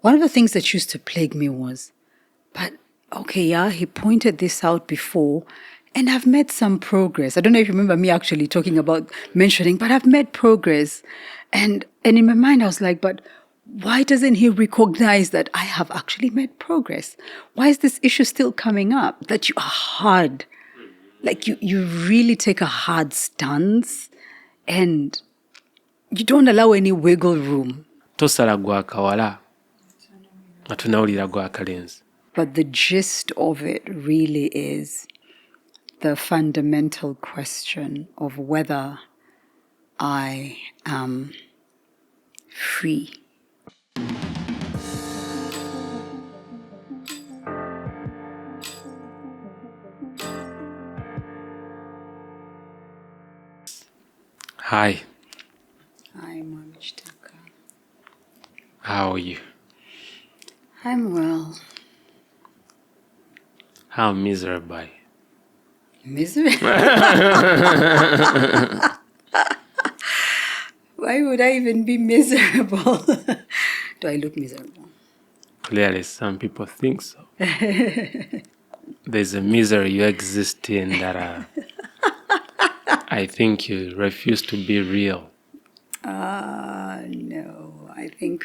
one of the things that used to plague me was, but okay, yeah, he pointed this out before, and I've made some progress. I don't know if you remember me actually talking about mentioning, but I've made progress. And in my mind, I was like, but why doesn't he recognize that I have actually made progress? Why is this issue still coming up? That you are hard. Like you really take a hard stance and you don't allow any wiggle room. Tosala gwa kawala. Atunawulira gwa kalenzi. But the gist of it really is the fundamental question of whether I am free. Hi. Hi, Mom Kitaka. How are you? I'm well. How miserable? Miserable? Why would I even be miserable? Do I look miserable? Clearly, some people think so. There's a misery you exist in that I think you refuse to be real. No. I think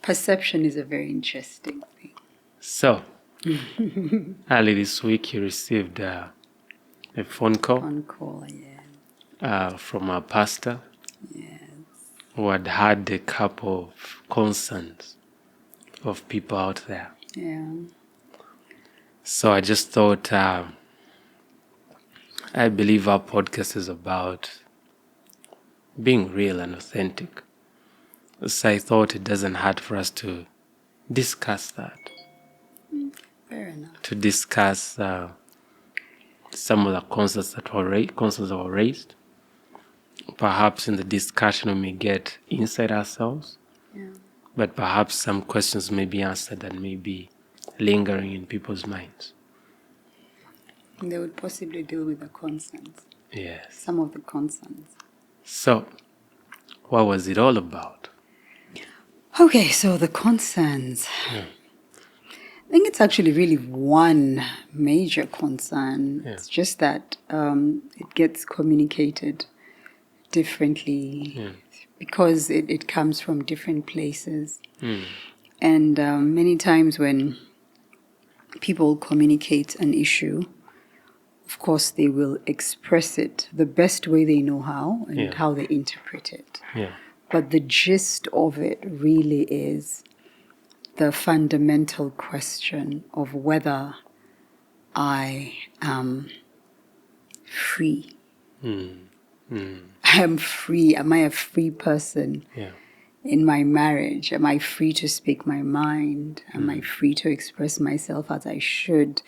perception is a very interesting thing. So, early this week you received a phone call. From a pastor. Yes. Who had a couple of concerns of people out there. Yeah. So I just thought, I believe our podcast is about being real and authentic. So I thought it doesn't hurt for us to discuss that. Fair enough. To discuss some of the concerns that were raised. Perhaps in the discussion we may get inside ourselves. Yeah. But perhaps some questions may be answered that may be lingering in people's minds. They would possibly deal with the concerns. Yes. Some of the concerns. So, what was it all about? Okay, so the concerns. I think it's actually really one major concern. Yeah. It's just that it gets communicated differently because it comes from different places. And many times when people communicate an issue, of course they will express it the best way they know how and how they interpret it. Yeah. But the gist of it really is the fundamental question of whether I am free. I am free. Am I a free person in my marriage? Am I free to speak my mind? Am I free to express myself as I should?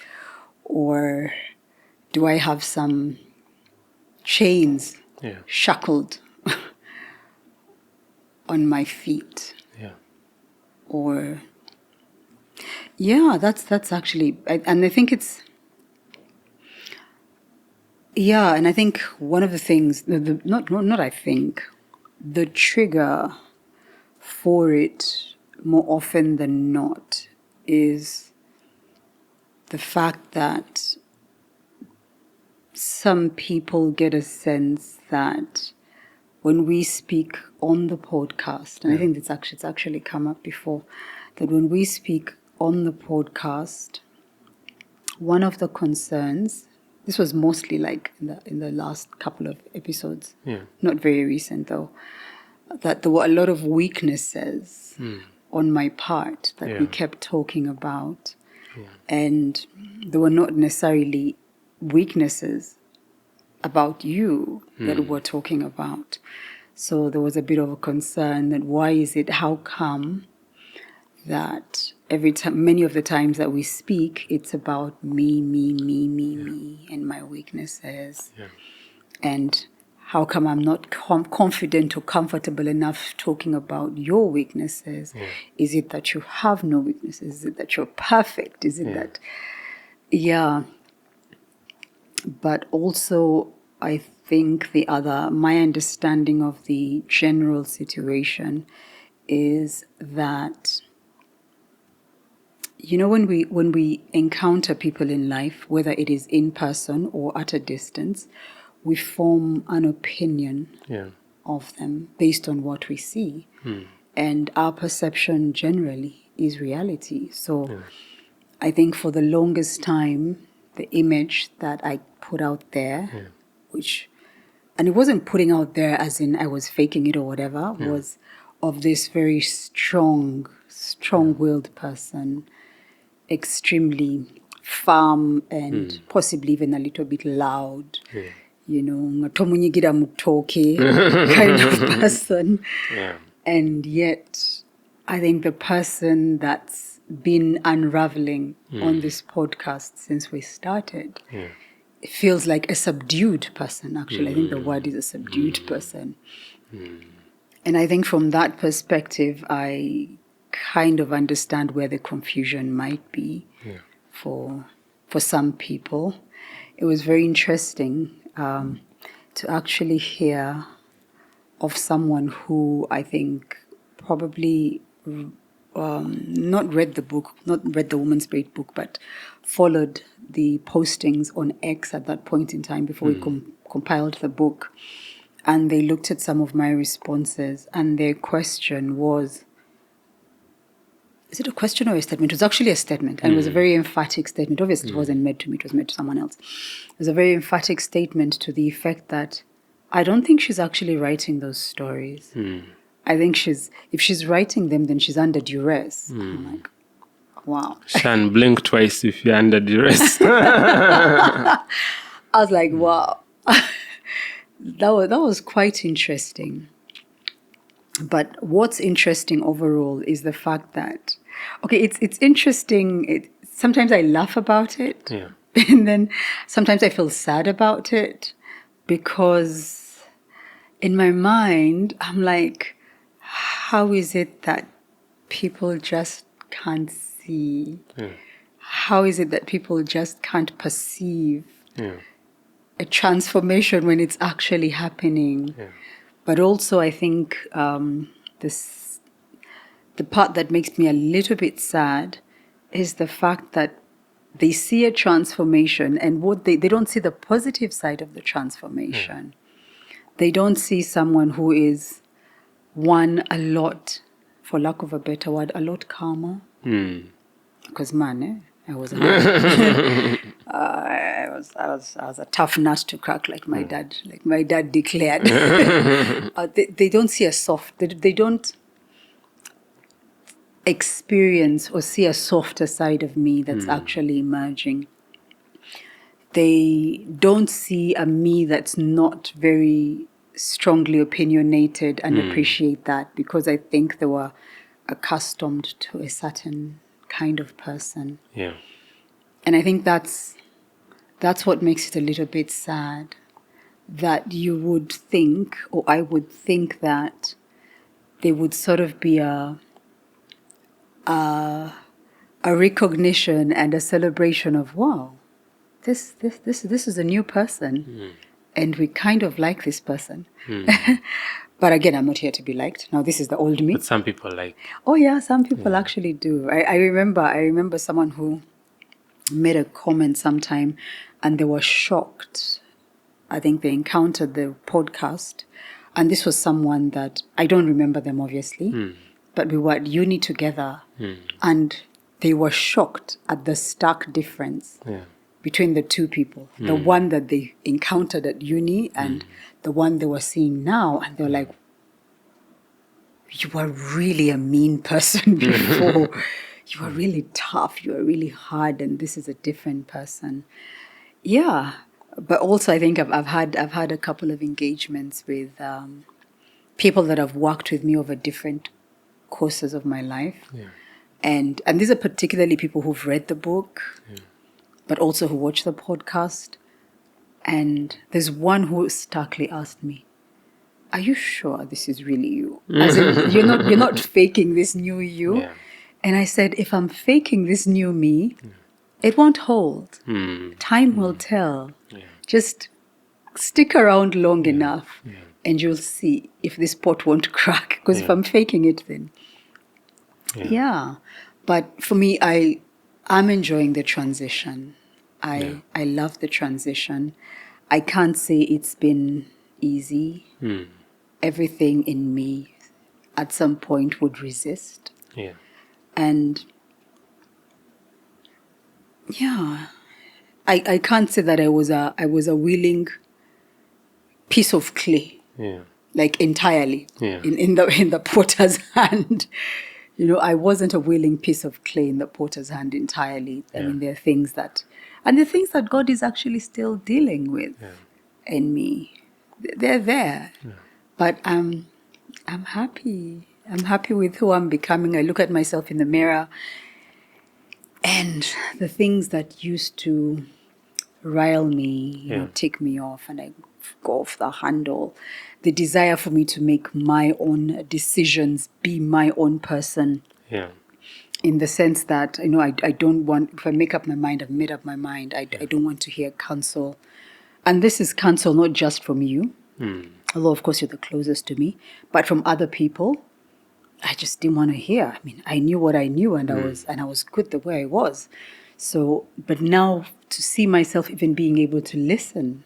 Or do I have some chains shackled on my feet? Yeah. Or that's actually, and I think it's, and I think one of the things, not I think, the trigger for it more often than not is the fact that some people get a sense that when we speak on the podcast, and I think it's actually come up before, that when we speak on the podcast, one of the concerns, this was mostly like in the last couple of episodes, not very recent though, that there were a lot of weaknesses on my part that we kept talking about. And they were not necessarily weaknesses about you that we're talking about. So there was a bit of a concern that how come that every time, many of the times that we speak, it's about me, and my weaknesses. And how come I'm not confident or comfortable enough talking about your weaknesses? Is it that you have no weaknesses? Is it that you're perfect? Is it that... But also, I think my understanding of the general situation is that you know, when we encounter people in life, whether it is in person or at a distance, we form an opinion of them based on what we see. And our perception generally is reality. So I think for the longest time, the image that I put out there, and it wasn't putting out there as in I was faking it or whatever, was of this very strong-willed person, extremely firm and possibly even a little bit loud. You know, ngatomunyigira mutoke kind of person. And yet, I think the person that's been unraveling on this podcast since we started, it feels like a subdued person, actually. I think the word is a subdued person. And I think from that perspective, I kind of understand where the confusion might be for some people. It was very interesting to actually hear of someone who I think probably not read the book, not read the Woman's Spirit book, but followed the postings on X at that point in time before we compiled the book. And they looked at some of my responses, and their question was, is it a question or a statement? It was actually a statement, and it was a very emphatic statement. Obviously, it wasn't made to me, it was made to someone else. It was a very emphatic statement to the effect that I don't think she's actually writing those stories. I think if she's writing them, then she's under duress. I'm like, wow. Shan, blink twice if you're under duress. I was like, wow. That was quite interesting. But what's interesting overall is the fact that, okay, it's interesting. Sometimes I laugh about it. And then sometimes I feel sad about it, because in my mind, I'm like, how is it that people just can't see? How is it that people just can't perceive a transformation when it's actually happening? But also, I think the part that makes me a little bit sad is the fact that they see a transformation, and what they don't see the positive side of the transformation. They don't see someone who is, one, a lot, for lack of a better word, a lot calmer. Because I was a tough nut to crack, like my dad declared. They don't see a soft. They don't experience or see a softer side of me that's actually emerging. They don't see a me that's not very strongly opinionated and appreciate that, because I think they were accustomed to a certain kind of person. And I think that's what makes it a little bit sad, that you would think, or I would think, that there would sort of be a recognition and a celebration of, wow, this is a new person, and we kind of like this person. But again, I'm not here to be liked. Now, this is the old me. But some people like. Oh yeah, some people actually do. I remember someone who made a comment sometime, and they were shocked. I think they encountered the podcast, and this was someone that I don't remember them, obviously, but we were at uni together, and they were shocked at the stark difference between the two people, the one that they encountered at uni and the one they were seeing now. And they were like, you were really a mean person before. You were really tough. You were really hard. And this is a different person. Yeah. But also I think I've had a couple of engagements with people that have worked with me over different courses of my life. And these are particularly people who've read the book, but also who watch the podcast. And there's one who starkly asked me, are you sure this is really you? As in, you're not faking this new you? And I said, if I'm faking this new me, it won't hold. Time will tell. Just stick around long enough and you'll see if this pot won't crack. Because if I'm faking it, then... But for me, I I'm enjoying the transition. I love the transition. I can't say it's been easy. Everything in me at some point would resist. Yeah. And yeah, I can't say that I was a willing piece of clay. Yeah. Like entirely Yeah. in the potter's hand. I wasn't a willing piece of clay in the potter's hand entirely. I mean, there are things that God is actually still dealing with in me. They're there. But I'm happy. I'm happy with who I'm becoming. I look at myself in the mirror, and the things that used to rile me, tick me off, and I go off the handle. The desire for me to make my own decisions, be my own person. Yeah. In the sense that, I don't want, if I make up my mind, I've made up my mind. I don't want to hear counsel. And this is counsel not just from you, although of course you're the closest to me, but from other people. I just didn't want to hear. I mean, I knew what I knew, and I was good the way I was. So, but now to see myself even being able to listen,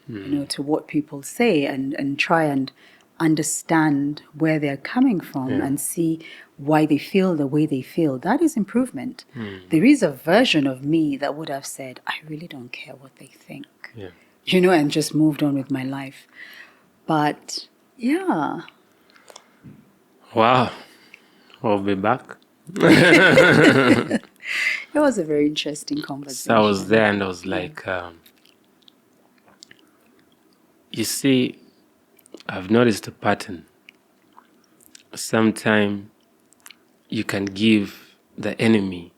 to what people say and try and understand where they're coming from and see why they feel the way they feel, that is improvement. There is a version of me that would have said, I really don't care what they think, and just moved on with my life. But yeah. Wow. We'll be back. It was a very interesting conversation. So I was there and I was like, you see, I've noticed a pattern. Sometimes you can give the enemy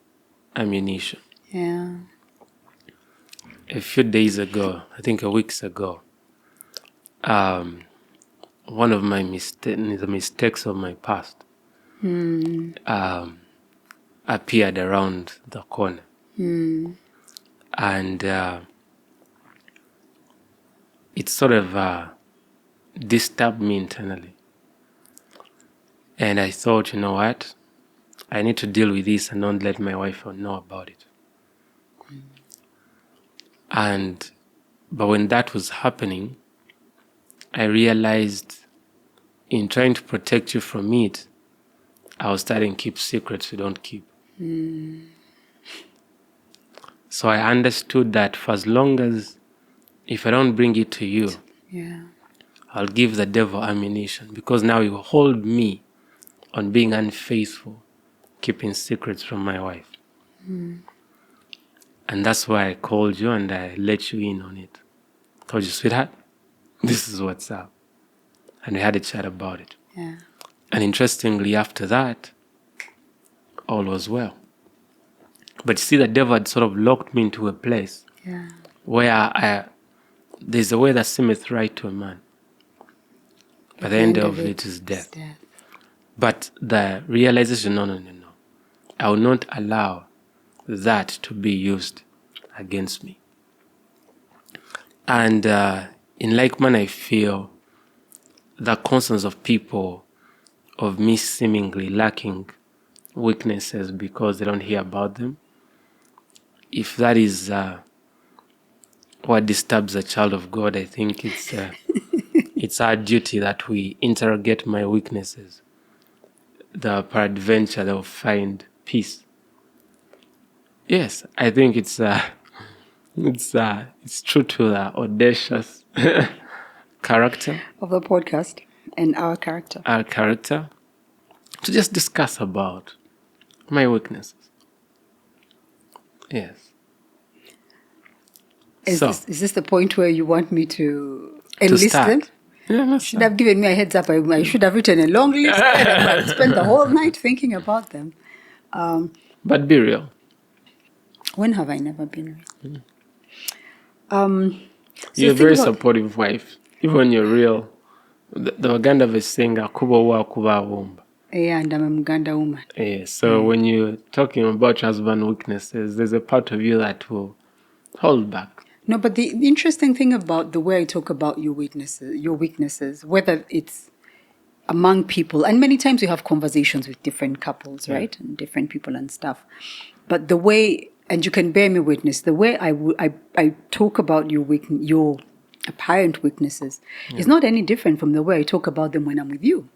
ammunition. Yeah. A few days ago, I think a week ago, one of my the mistakes of my past appeared around the corner. And it sort of disturbed me internally. And I thought, you know what? I need to deal with this and not let my wife know about it. But when that was happening, I realized in trying to protect you from it, I was starting to keep secrets you don't keep. So I understood that for as long as, if I don't bring it to you, I'll give the devil ammunition, because now you hold me on being unfaithful, keeping secrets from my wife. And that's why I called you and I let you in on it. I told you, sweetheart, this is what's up. And we had a chat about it. Yeah. And interestingly, after that, all was well. But you see, the devil had sort of locked me into a place where there's a way that seemeth right to a man, but the end of it is death. But the realization, no. I will not allow that to be used against me. And in like manner, I feel the concerns of people, of me seemingly lacking weaknesses because they don't hear about them. If that is what disturbs a child of God, I think it's our duty that we interrogate my weaknesses. The peradventure they'll find peace. Yes, I think it's true to the audacious character of the podcast and our character. Our character, to just discuss about my weaknesses. Yes. Is this the point where you want me to enlist them? Yeah, you should have given me a heads up. I should have written a long list and I spent the whole night thinking about them. But be real. When have I never been real? You're a very supportive wife. Even when you're real. The Waganda was saying, "Akuba wa kuba wumba." Yeah, and I'm a Muganda woman. Yeah, so when you're talking about your husband's weaknesses, there's a part of you that will hold back. No, but the interesting thing about the way I talk about your weaknesses, whether it's among people, and many times we have conversations with different couples, right? And different people and stuff. But the way and you can bear me witness, the way I talk about your apparent weaknesses is not any different from the way I talk about them when I'm with you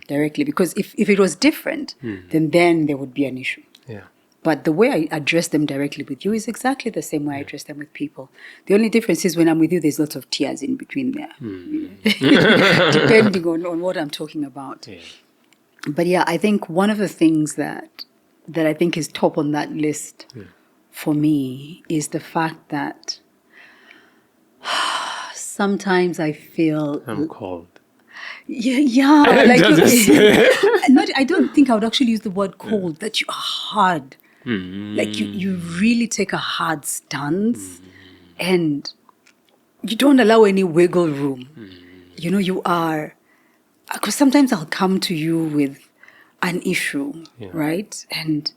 directly. Because if it was different, then there would be an issue. Yeah. But the way I address them directly with you is exactly the same way I address them with people. The only difference is when I'm with you, there's lots of tears in between there, depending on what I'm talking about. Yeah. But yeah, I think one of the things that I think is top on that list for me is the fact that sometimes I feel I'm cold. Yeah, like I don't think I would actually use the word cold. That you are hard, like you really take a hard stance, and you don't allow any wiggle room. You know, you are, because sometimes I'll come to you with an issue, right, and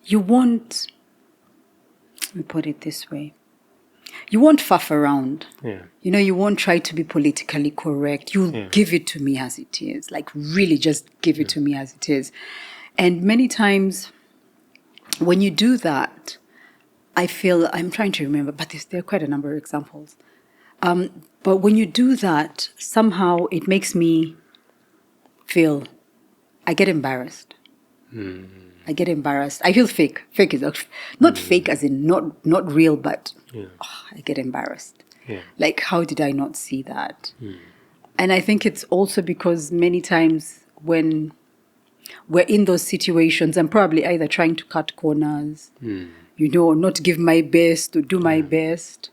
you won't. Let me put it this way. You won't faff around. Yeah. You know, you won't try to be politically correct. You'll give it to me as it is. Like, really just give it to me as it is. And many times when you do that, I feel, I'm trying to remember, but there are quite a number of examples. But when you do that, somehow it makes me feel, I get embarrassed. I get embarrassed. I feel fake. Fake is actually, not fake as in not real, but I get embarrassed. Yeah. Like, how did I not see that? And I think it's also because many times when we're in those situations, I'm probably either trying to cut corners, you know, not give my best, to do my best,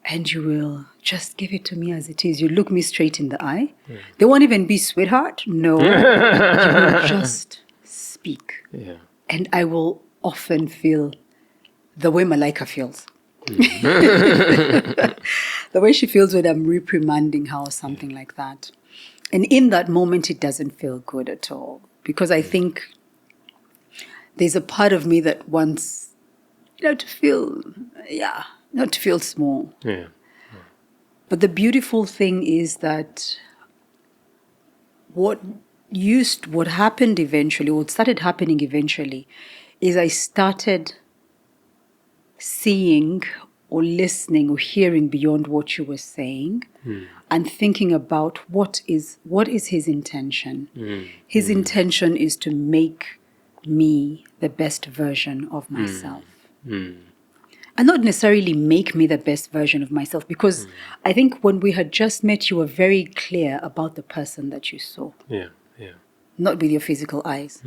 and you will just give it to me as it is. You look me straight in the eye. They won't even be sweetheart. No. You will just speak. Yeah. And I will often feel the way Malika feels. The way she feels when I'm reprimanding her or something like that. And in that moment, it doesn't feel good at all. Because I think there's a part of me that wants, you know, to feel, not to feel small. Yeah. But the beautiful thing is that what happened eventually, what started happening eventually, is I started seeing or listening or hearing beyond what you were saying and thinking about what is his intention. His intention is to make me the best version of myself. And not necessarily make me the best version of myself, because I think when we had just met, you were very clear about the person that you saw. Yeah. Yeah. Not with your physical eyes.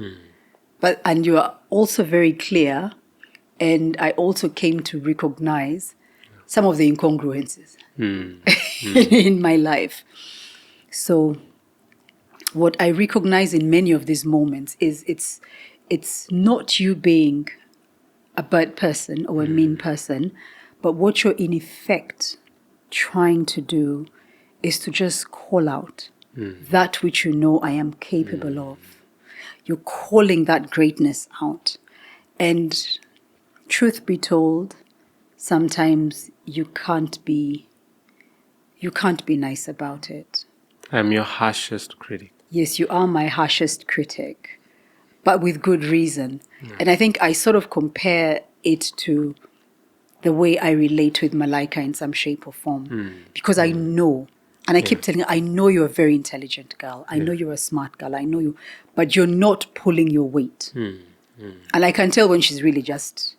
And you are also very clear, and I also came to recognize some of the incongruences in my life. So what I recognize in many of these moments is it's not you being a bad person or a mean person, but what you're in effect trying to do is to just call out that which you know I am capable of. You're calling that greatness out. And truth be told, sometimes you can't be nice about it. I'm your harshest critic. Yes, you are my harshest critic, but with good reason. And I think I sort of compare it to the way I relate with Malika in some shape or form. Because I know, and I keep telling her, I know you're a very intelligent girl. I know you're a smart girl. I know you, but you're not pulling your weight. And I can tell when she's really just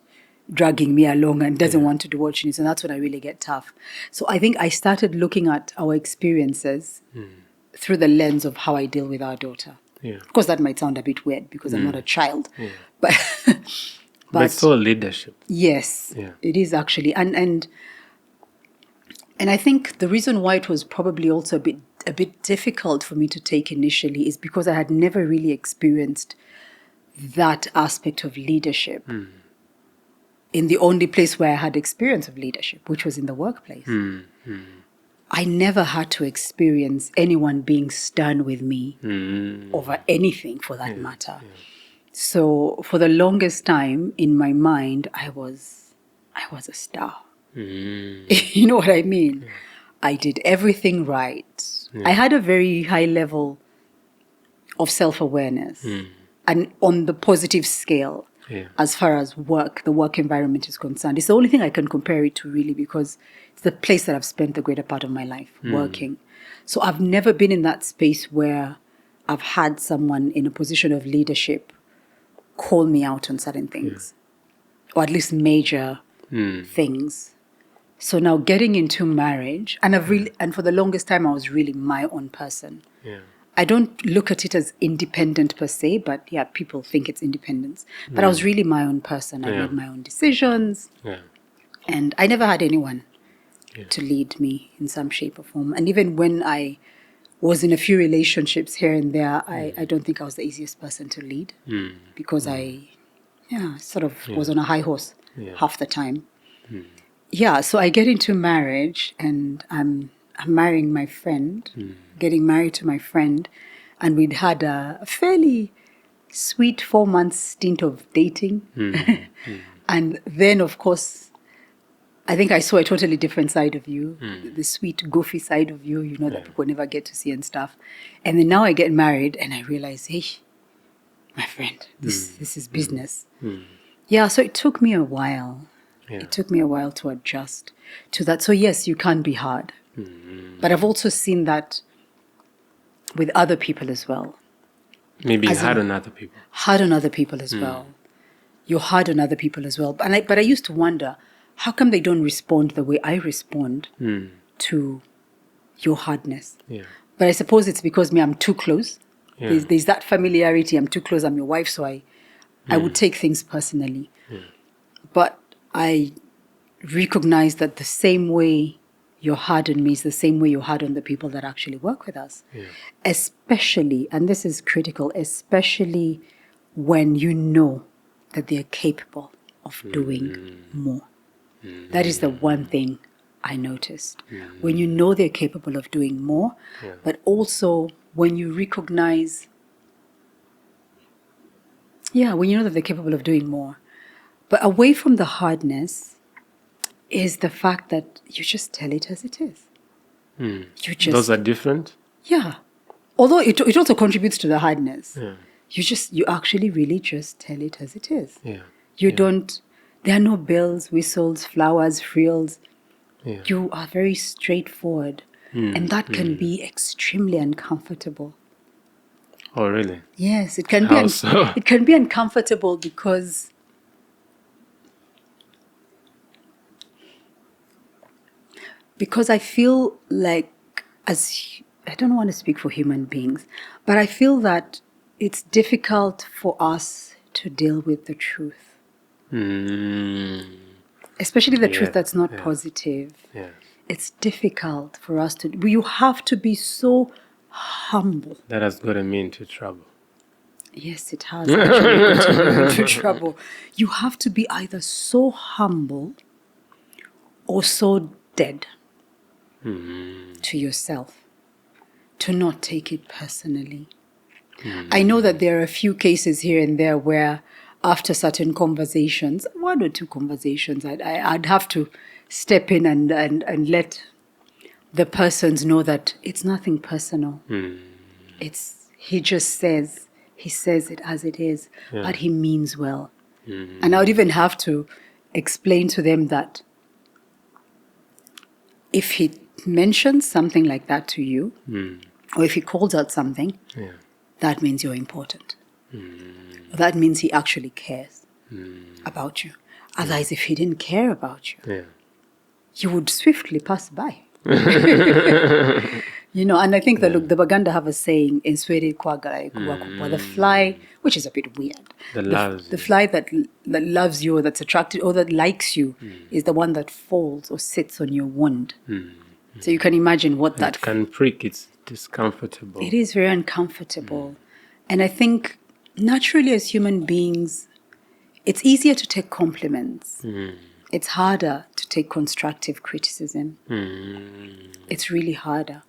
dragging me along and doesn't want to do what she needs. And that's when I really get tough. So I think I started looking at our experiences through the lens of how I deal with our daughter. Yeah. Of course, that might sound a bit weird because I'm not a child. But it's still leadership. Yes, it is actually. And I think the reason why it was probably also a bit difficult for me to take initially is because I had never really experienced that aspect of leadership in the only place where I had experience of leadership, which was in the workplace. I never had to experience anyone being stern with me over anything for that matter. So for the longest time in my mind, I was a star. You know what I mean? I did everything right. I had a very high level of self-awareness and on the positive scale. as far as the work environment is concerned. It's the only thing I can compare it to, really, because it's the place that I've spent the greater part of my life working. So I've never been in that space where I've had someone in a position of leadership call me out on certain things, or at least major things. So now getting into marriage, and for the longest time I was really my own person. I don't look at it as independent per se, but people think it's independence. But I was really my own person. I made my own decisions. And I never had anyone to lead me in some shape or form. And even when I was in a few relationships here and there, I don't think I was the easiest person to lead because I sort of was on a high horse half the time. So I get into marriage and I'm marrying my friend, getting married to my friend, and we'd had a fairly sweet 4-month stint of dating. And then, of course, I think I saw a totally different side of you, the sweet, goofy side of you, that people never get to see and stuff. And then now I get married and I realize, hey, my friend, this is business. So it took me a while. It took me a while to adjust to that. So yes, you can be hard. But I've also seen that with other people as well. Maybe hard on other people. Hard on other people as well. You're hard on other people as well. But I used to wonder, how come they don't respond the way I respond to your hardness? But I suppose it's because I'm too close. There's that familiarity. I'm too close. I'm your wife, so I would take things personally. But I recognize that the same way you're hard on me is the same way you're hard on the people that actually work with us. Especially, and this is critical, especially when you know that they're capable of doing more. That is the one thing I noticed. When you know they're capable of doing more, but also when you recognize, when you know that they're capable of doing more. But away from the hardness is the fact that you just tell it as it is. Those are different? Yeah. Although it also contributes to the hardness. You actually really just tell it as it is. You don't, there are no bells, whistles, flowers, frills. You are very straightforward. And that can be extremely uncomfortable. Oh, really? Yes, it can be. It can be uncomfortable because I feel like, I don't want to speak for human beings, but I feel that it's difficult for us to deal with the truth. Especially the truth that's not positive. It's difficult for us to. You have to be so humble. That has gotten me into trouble. Yes, it has actually gotten you into trouble. You have to be either so humble or so dead to yourself to not take it personally. I know that there are a few cases here and there where after certain conversations, 1 or 2 conversations, I'd have to step in and let the persons know that it's nothing personal. He says it as it is, but he means well. And I would even have to explain to them that if he mentions something like that to you, or if he calls out something, that means you're important. That means he actually cares about you. Otherwise, if he didn't care about you, you would swiftly pass by. And I think that, look, the Baganda have a saying, in Swedish, the fly, which is a bit weird. The fly that loves you, or that's attracted, or that likes you, is the one that falls or sits on your wound. So you can imagine what that can prick. It's discomfortable. It is very uncomfortable. And I think naturally as human beings, it's easier to take compliments. It's harder to take constructive criticism. It's really harder.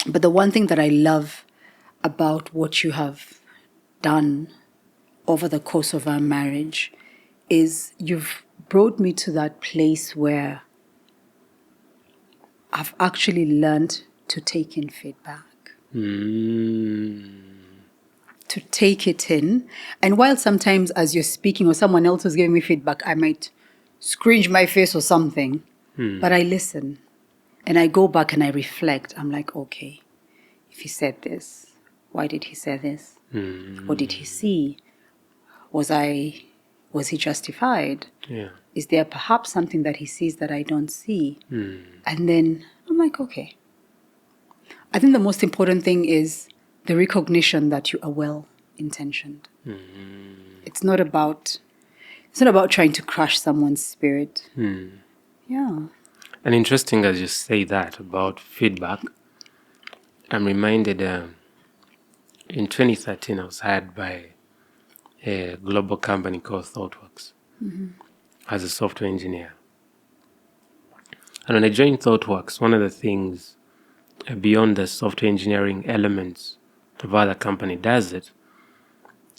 But the one thing that I love about what you have done over the course of our marriage is you've brought me to that place where I've actually learned to take in feedback. to take it in. And while sometimes as you're speaking or someone else is giving me feedback, I might scrunch my face or something, but I listen and I go back and I reflect. I'm like, okay, if he said this, why did he say this? What did he see? Was he justified? Yeah. Is there perhaps something that he sees that I don't see? And then I'm like, okay. I think the most important thing is the recognition that you are well-intentioned. It's not about trying to crush someone's spirit. Yeah. And interesting as you say that about feedback, I'm reminded in 2013 I was hired by a global company called ThoughtWorks as a software engineer. And when I joined ThoughtWorks, one of the things beyond the software engineering elements of how the company does it,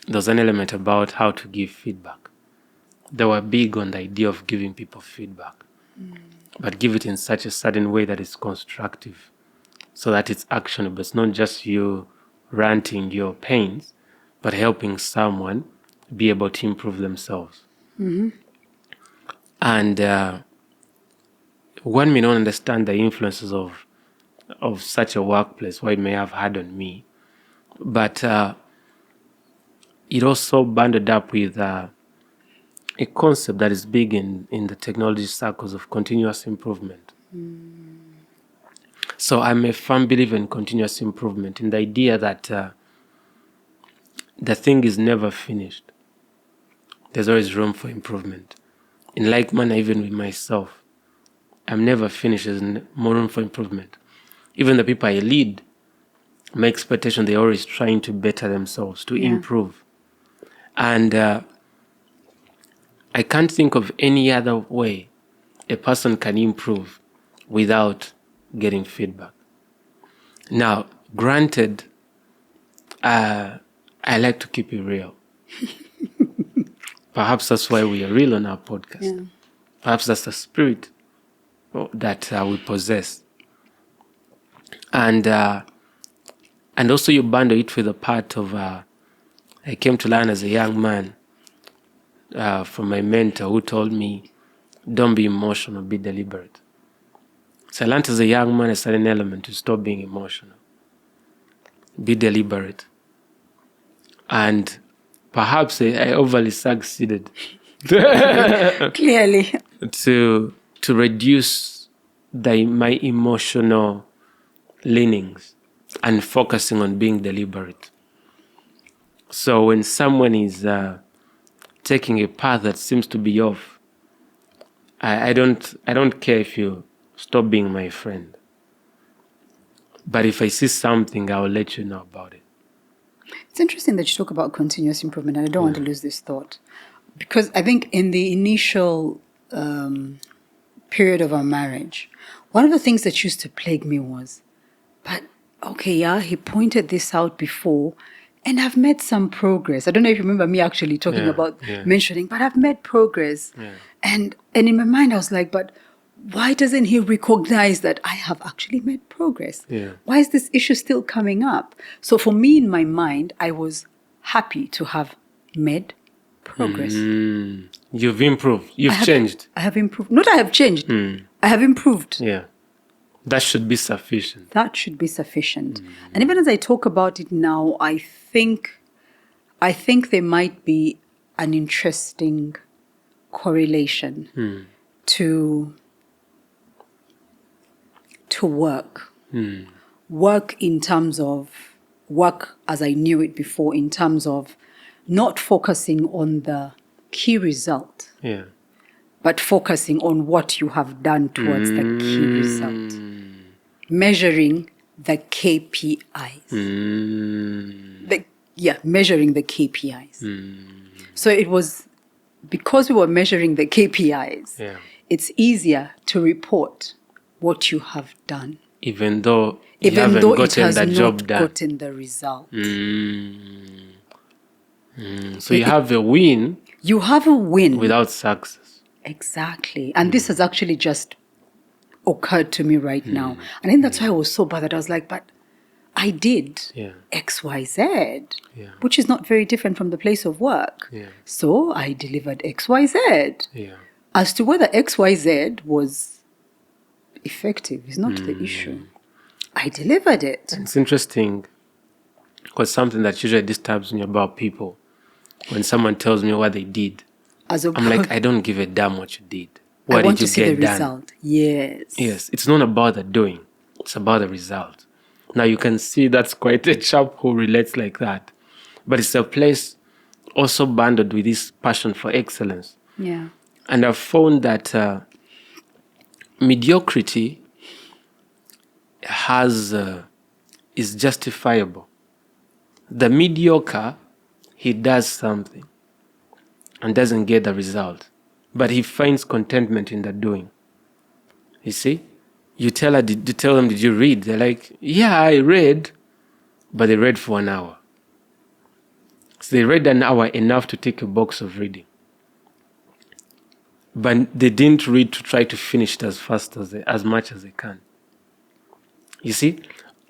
there's an element about how to give feedback. They were big on the idea of giving people feedback, but give it in such a certain way that it's constructive, so that it's actionable. It's not just you ranting your pains, but helping someone be able to improve themselves. And one may not understand the influences of such a workplace, what it may have had on me, but it also bundled up with a concept that is big in the technology circles of continuous improvement. So I'm a firm believer in continuous improvement, in the idea that the thing is never finished. There's always room for improvement. In like manner, even with myself, I'm never finished. There's more room for improvement. Even the people I lead, my expectation, they're always trying to better themselves, to improve. And I can't think of any other way a person can improve without getting feedback. Now, granted, I like to keep it real. Perhaps that's why we are real on our podcast. Yeah. Perhaps that's the spirit that we possess. And also you bundle it with a part of, I came to learn as a young man from my mentor who told me, don't be emotional, be deliberate. So I learned as a young man a certain element to stop being emotional. Be deliberate. And perhaps I overly succeeded. Clearly. To reduce my emotional leanings and focusing on being deliberate. So when someone is taking a path that seems to be off, I don't care if you stop being my friend. But if I see something, I'll let you know about it. It's interesting that you talk about continuous improvement, and I don't want to lose this thought. Because I think in the initial period of our marriage, one of the things that used to plague me was, but okay, yeah, he pointed this out before, and I've made some progress. I don't know if you remember me actually talking about mentioning, but I've made progress. Yeah. And in my mind, I was like, but why doesn't he recognize that I have actually made progress? Yeah. Why is this issue still coming up? So for me, in my mind, I was happy to have made progress. You've improved. You've changed. I have improved. Not I have changed. I have improved. Yeah. That should be sufficient. That should be sufficient. And even as I talk about it now, I think there might be an interesting correlation to work. Work in terms of work as I knew it before, in terms of not focusing on the key result, but focusing on what you have done towards the key result. Measuring the KPIs. Measuring the KPIs. So it was because we were measuring the KPIs, it's easier to report what you have done. Even though it has not gotten the result. So you have a win. You have a win. Without success. Exactly. And this has actually just occurred to me right now. And I think that's why I was so bothered. I was like, but I did Yeah. XYZ, Yeah. which is not very different from the place of work. Yeah. So I delivered XYZ. Yeah. As to whether XYZ was effective is not the issue. I delivered it. It's interesting because something that usually disturbs me about people, when someone tells me what they did, As I'm like, I don't give a damn what you did. I What want did to you see the get done? result. Yes. Yes, it's not about the doing, it's about the result. Now you can see that's quite a chap who relates like that. But it's a place also bundled with this passion for excellence. Yeah. And I've found that mediocrity is justifiable. The mediocre, he does something and doesn't get the result, but he finds contentment in the doing. You see, you tell them, did you read? They're like, yeah, I read, but they read for an hour. So they read an hour enough to take a box of reading, but they didn't read to try to finish it as much as they can. You see,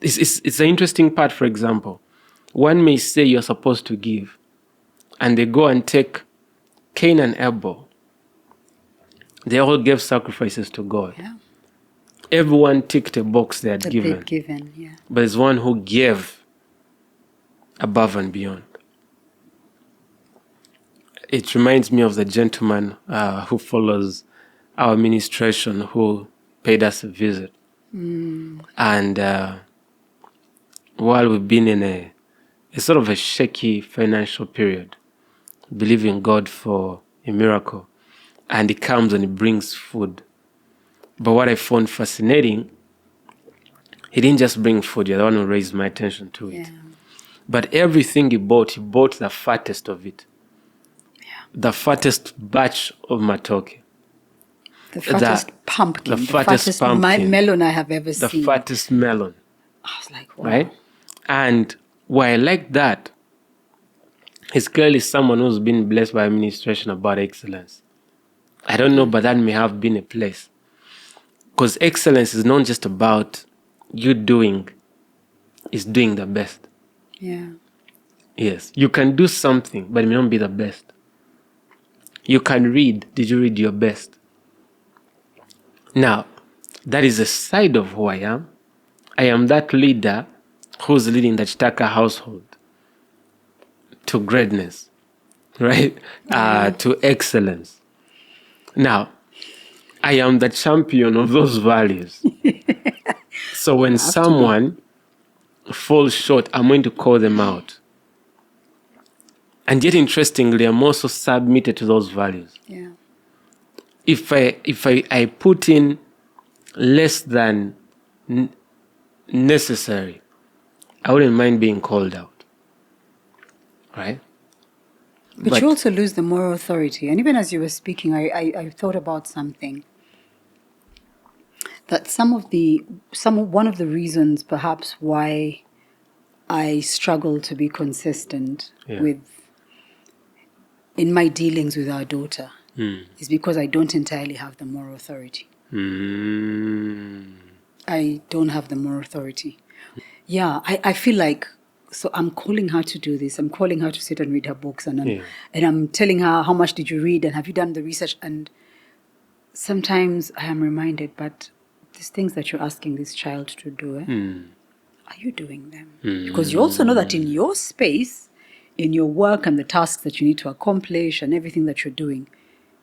it's an interesting part. For example, one may say you're supposed to give, and they go and take Cain and Abel. They all gave sacrifices to God. Yeah. Everyone ticked a box they had That given. they've given, yeah. But there's one who gave above and beyond. It reminds me of the gentleman who follows our administration who paid us a visit. And while we've been in a sort of a shaky financial period, believing God for a miracle, and he comes and he brings food. But what I found fascinating, he didn't just bring food, you're the one who raised my attention to it. Yeah. But everything he bought the fattest of it. Yeah. The fattest batch of matoke. The fattest pumpkin. The fattest pumpkin. Melon I have ever The seen. fattest melon. I was like, wow. Right? And why I like that, he's clearly someone who's been blessed by administration about excellence. I don't know, but that may have been a place. Because excellence is not just about you doing, it's doing the best. Yeah. Yes, you can do something, but it may not be the best. You can read. Did you read your best? Now, that is a side of who I am. I am that leader who's leading the Kitaka household to greatness, right? To excellence. Now, I am the champion of those values. So when someone falls short, I'm going to call them out. And yet, interestingly, I'm also submitted to those values. Yeah. If I put in less than necessary, I wouldn't mind being called out. Right? But you also lose the moral authority. And even as you were speaking, I thought about something. That one of the reasons perhaps why I struggle to be consistent in my dealings with our daughter is because I don't entirely have the moral authority. I don't have the moral authority. Yeah, I feel like, so I'm calling her to do this. I'm calling her to sit and read her books. And I'm telling her, how much did you read? And have you done the research? And sometimes I am reminded, but these things that you're asking this child to do, are you doing them? Because you also know that in your space, in your work and the tasks that you need to accomplish and everything that you're doing,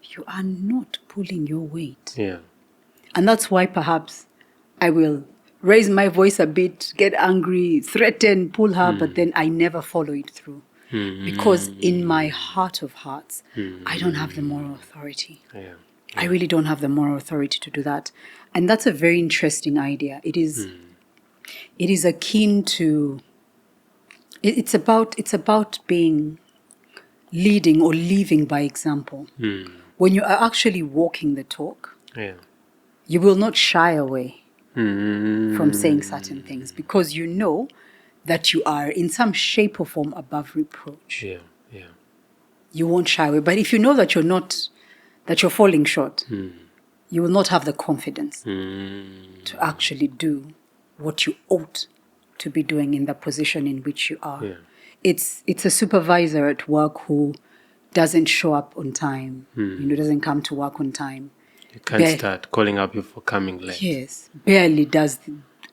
you are not pulling your weight. Yeah. And that's why perhaps I will raise my voice a bit, get angry, threaten, pull her, but then I never follow it through. Because in my heart of hearts, I don't have the moral authority. Yeah. I really don't have the moral authority to do that. And that's a very interesting idea. It is akin to, it's about being leading or leading by example. When you are actually walking the talk, you will not shy away from saying certain things because you know that you are in some shape or form above reproach. You won't shy away. But if you know that you're falling short, you will not have the confidence to actually do what you ought to be doing in the position in which you are. Yeah. It's a supervisor at work who doesn't show up on time, doesn't come to work on time. You can't start calling up you for coming late. Yes, barely does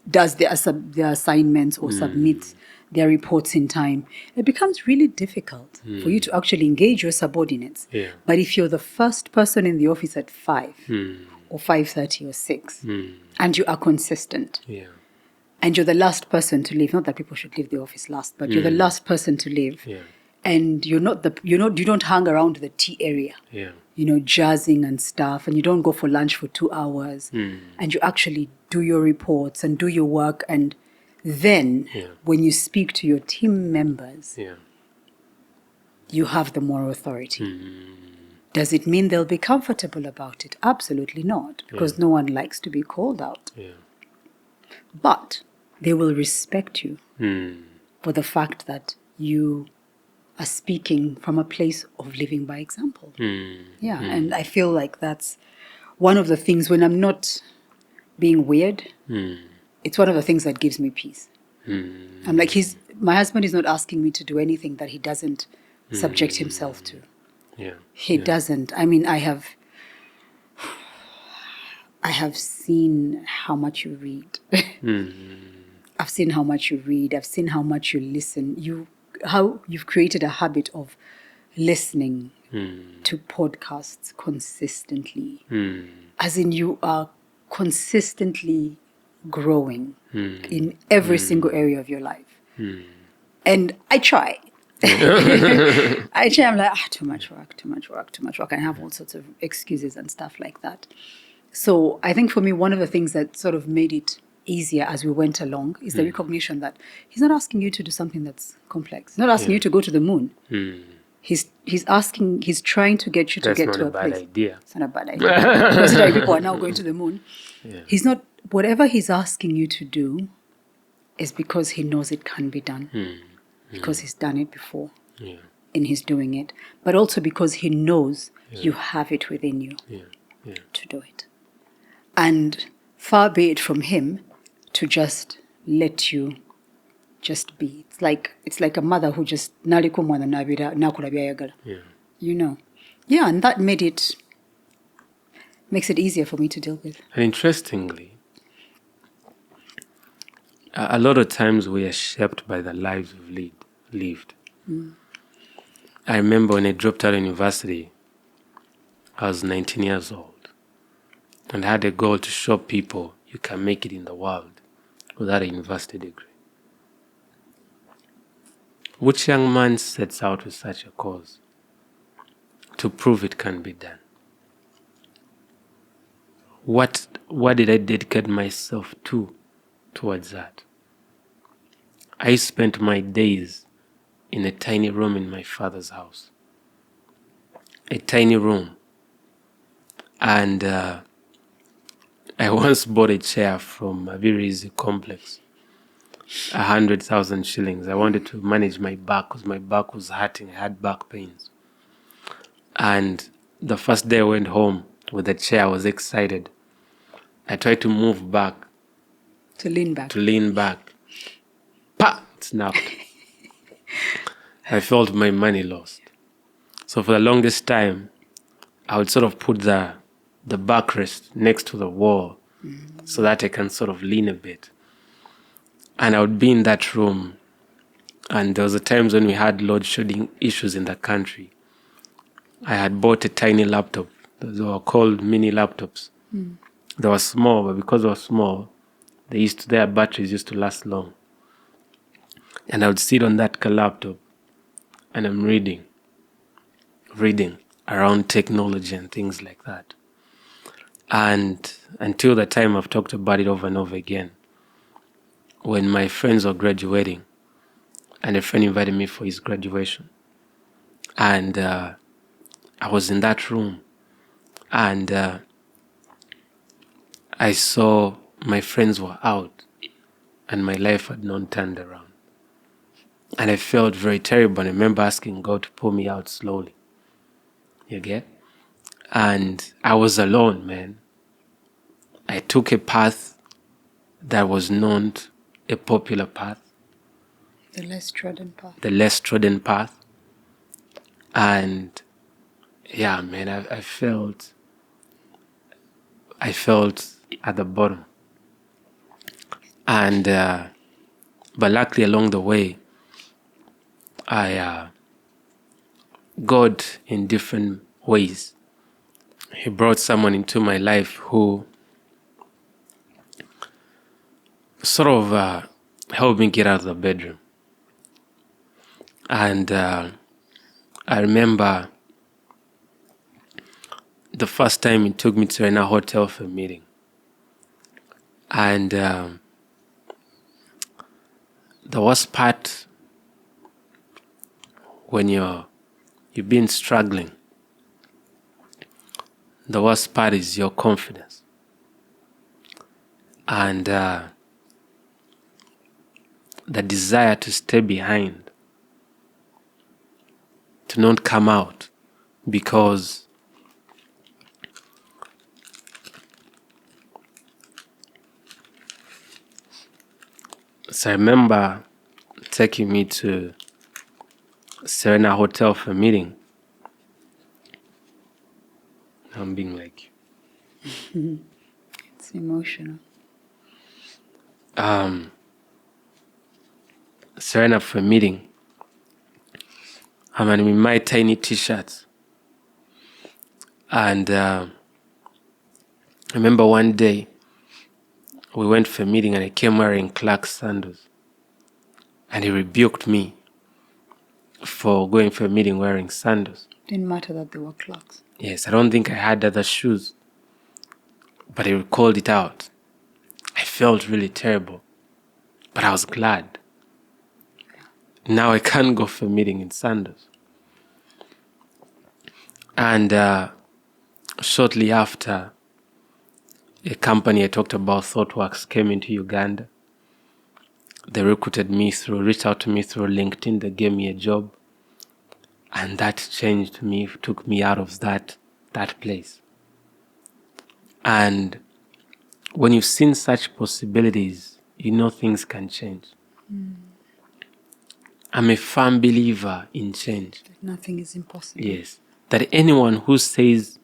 their assignments or submits their reports in time. It becomes really difficult for you to actually engage your subordinates. Yeah. But if you're the first person in the office at 5 or 5:30 or 6, and you are consistent, Yeah. and you're the last person to leave, not that people should leave the office last, but you're the last person to leave, Yeah. and you don't hang around the tea area, Yeah. jazzing and stuff, and you don't go for lunch for 2 hours, and you actually do your reports and do your work, and then when you speak to your team members, Yeah. you have the moral authority. Does it mean they'll be comfortable about it? Absolutely not, because no one likes to be called out. Yeah. But they will respect you for the fact that you are speaking from a place of living by example. Yeah, and I feel like that's one of the things when I'm not being weird, it's one of the things that gives me peace. I'm like, my husband is not asking me to do anything that he doesn't subject himself to. Yeah. He doesn't. I mean, I have seen how much you read. I've seen how much you read. I've seen how much you listen. How you've created a habit of listening to podcasts consistently. As in, you are consistently growing in every single area of your life. And I try. I try. I'm like, too much work. And I have all sorts of excuses and stuff like that. So I think for me, one of the things that sort of made it easier as we went along is the recognition that he's not asking you to do something that's complex. He's not asking you to go to the moon. He's trying to get you to get to a place. Idea. It's not a bad idea. Considering people are now going to the moon. Yeah. He's not, whatever he's asking you to do is because he knows it can be done. Because he's done it before. Yeah. And he's doing it. But also because he knows you have it within you to do it. And far be it from him to just let you just be. It's like a mother who just Yeah. Yeah, and that makes it easier for me to deal with. And interestingly, a lot of times we are shaped by the lives we've lived. I remember when I dropped out of university, I was 19 years old. And I had a goal to show people you can make it in the world without a university degree. Which young man sets out with such a cause to prove it can be done? What did I dedicate myself towards that? I spent my days in a tiny room in my father's house. A tiny room. And I once bought a chair from a very easy complex. 100,000 shillings. I wanted to manage my back because my back was hurting. I had back pains. And the first day I went home with the chair, I was excited. I tried to move back. To lean back. Pa! It snapped. I felt my money lost. So for the longest time, I would sort of put the backrest next to the wall so that I can sort of lean a bit. And I would be in that room, and there was a times when we had load shedding issues in the country. I had bought a tiny laptop. They were called mini laptops. They were small, but because they were small, their batteries used to last long. And I would sit on that laptop, and I'm reading around technology and things like that. And until the time I've talked about it over and over again, when my friends were graduating, and a friend invited me for his graduation. And I was in that room, and I saw my friends were out, and my life had not turned around. And I felt very terrible, and I remember asking God to pull me out slowly. You get? And I was alone, man. I took a path that was known a popular path, The less trodden path. the less trodden path. And yeah, man, I felt at the bottom. And but luckily along the way, God in different ways, He brought someone into my life who sort of helped me get out of the bedroom. And I remember the first time he took me to a hotel for a meeting. And the worst part, when you've been struggling, the worst part is your confidence. And the desire to stay behind, to not come out, because so I remember taking me to Serena Hotel for a meeting. I'm being like, It's emotional. Serena for a meeting. I'm in my tiny t-shirts. And I remember one day we went for a meeting and I came wearing Clark's sandals. And he rebuked me for going for a meeting wearing sandals. Didn't matter that they were Clarks. Yes, I don't think I had other shoes. But he called it out. I felt really terrible. But I was glad. Now I can't go for a meeting in sandals. And shortly after, a company I talked about, ThoughtWorks, came into Uganda. They reached out to me through LinkedIn. They gave me a job. And that changed me, took me out of that place. And when you've seen such possibilities, you know things can change. I'm a firm believer in change. Nothing is impossible. Yes. That anyone who says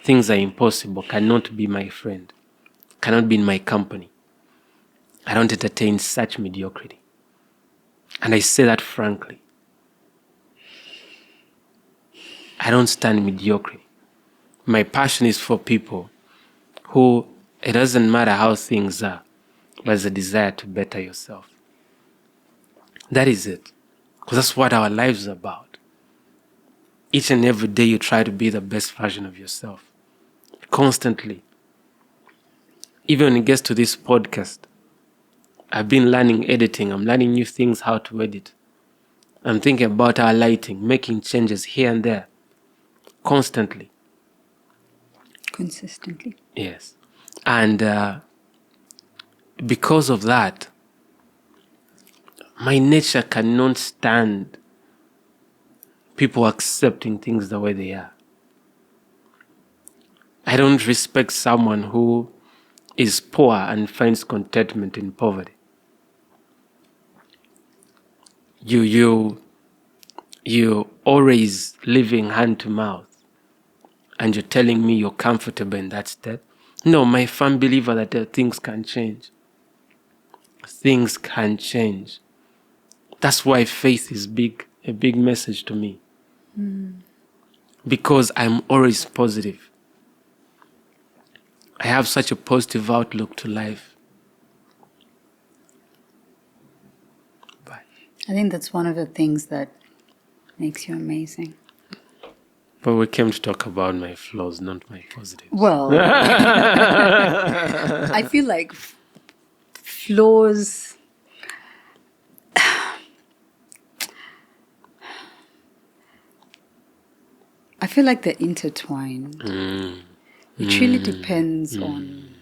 things are impossible cannot be my friend, cannot be in my company. I don't entertain such mediocrity. And I say that frankly. I don't stand mediocrity. My passion is for people who, it doesn't matter how things are, but there's a desire to better yourself. That is it. Because that's what our lives are about. Each and every day you try to be the best version of yourself. Constantly. Even when it gets to this podcast, I've been learning editing. I'm learning new things, how to edit. I'm thinking about our lighting, making changes here and there. Constantly. Consistently. Yes. And because of that, my nature cannot stand people accepting things the way they are. I don't respect someone who is poor and finds contentment in poverty. You always living hand to mouth, and you're telling me you're comfortable in that state. No, my firm believer that things can change. Things can change. That's why faith is a big message to me. Because I'm always positive. I have such a positive outlook to life. Bye. I think that's one of the things that makes you amazing. But we came to talk about my flaws, not my positives. Well, I feel like flaws... I feel like they're intertwined. It really depends on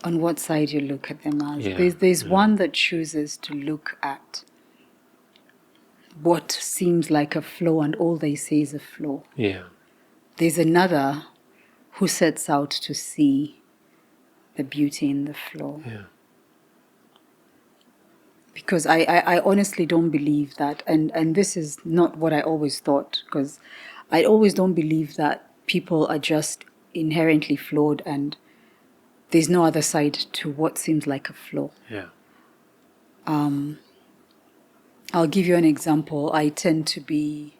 what side you look at them as. Yeah. There's one that chooses to look at what seems like a flaw and all they say is a flaw. Yeah. There's another who sets out to see the beauty in the flaw. Yeah. Because I honestly don't believe that, and this is not what I always thought, because I always don't believe that people are just inherently flawed and there's no other side to what seems like a flaw. Yeah. I'll give you an example. I tend to be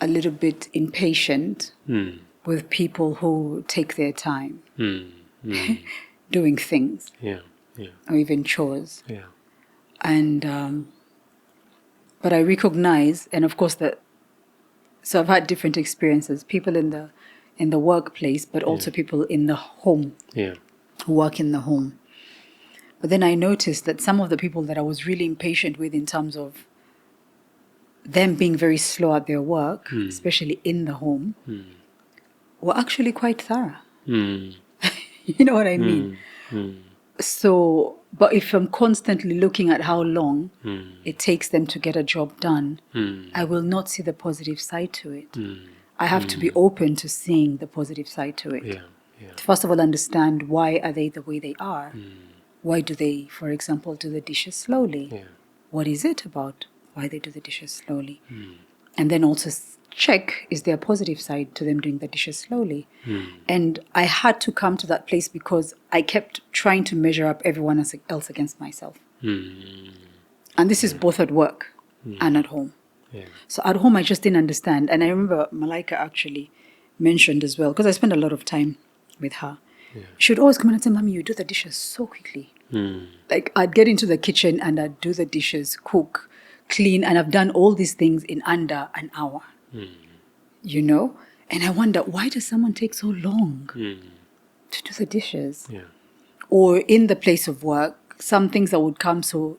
a little bit impatient with people who take their time doing things Yeah. Yeah. or even chores. Yeah. And but I recognize, and of course that, so I've had different experiences, people in the workplace, but also people in the home Yeah. who work in the home. But then I noticed that some of the people that I was really impatient with in terms of them being very slow at their work, especially in the home, were actually quite thorough. Mm. You know what I mean? So, but if I'm constantly looking at how long it takes them to get a job done, I will not see the positive side to it. I have to be open to seeing the positive side to it. Yeah. Yeah. First of all, understand why are they the way they are? Why do they, for example, do the dishes slowly? Yeah. What is it about why they do the dishes slowly? And then also check, is there a positive side to them doing the dishes slowly? And I had to come to that place because I kept trying to measure up everyone else against myself. And this is both at work and at home. Yeah. So at home, I just didn't understand. And I remember Malaika actually mentioned as well, because I spent a lot of time with her. She would always come in and say, Mommy, you do the dishes so quickly. Like I'd get into the kitchen and I'd do the dishes, cook, clean, and I've done all these things in under an hour. You know? And I wonder, why does someone take so long to do the dishes? Yeah. Or in the place of work, some things that would come so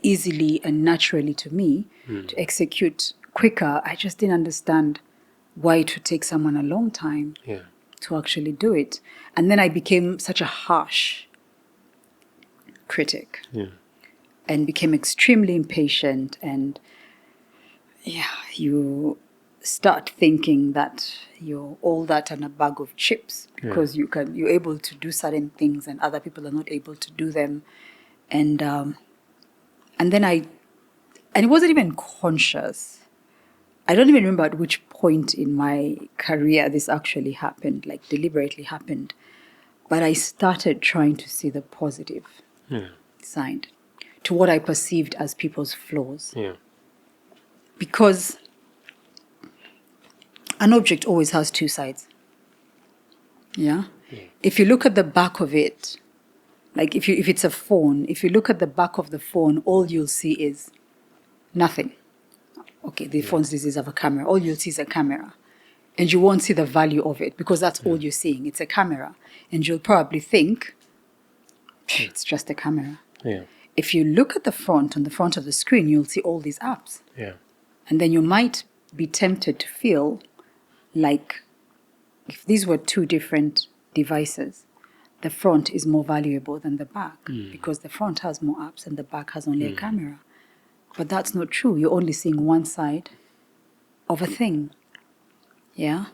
easily and naturally to me to execute quicker, I just didn't understand why it would take someone a long time Yeah. to actually do it. And then I became such a harsh critic Yeah. and became extremely impatient. And you start thinking that you're all that and a bag of chips because you're able to do certain things and other people are not able to do them. And then and it wasn't even conscious. I don't even remember at which point in my career this actually happened, like deliberately happened. But I started trying to see the positive side to what I perceived as people's flaws. Yeah. Because an object always has two sides. Yeah? If you look at the back of it, like if it's a phone, if you look at the back of the phone, all you'll see is nothing. Okay, the phones these days have a camera. All you'll see is a camera. And you won't see the value of it because that's all you're seeing. It's a camera. And you'll probably think, it's just a camera. Yeah. If you look at the front, on the front of the screen, you'll see all these apps. Yeah. And then you might be tempted to feel like if these were two different devices, the front is more valuable than the back because the front has more apps and the back has only a camera. But that's not true. You're only seeing one side of a thing. Yeah?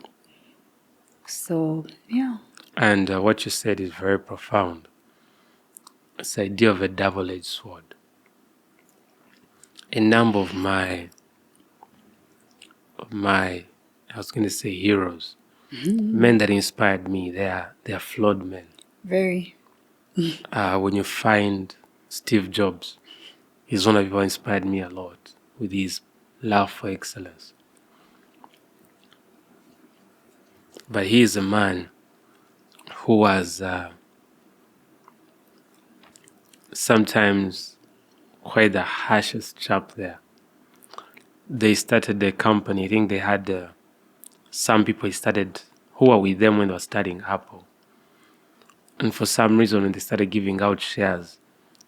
So, yeah. And what you said is very profound. It's the idea of a double-edged sword. A number of my I was going to say heroes, men that inspired me, they are flawed men. Very. When you find Steve Jobs, he's one of the people who inspired me a lot with his love for excellence. But he is a man who was sometimes quite the harshest chap there. They started the company. I think they had some people he started who were with them when they were starting Apple. And for some reason, when they started giving out shares,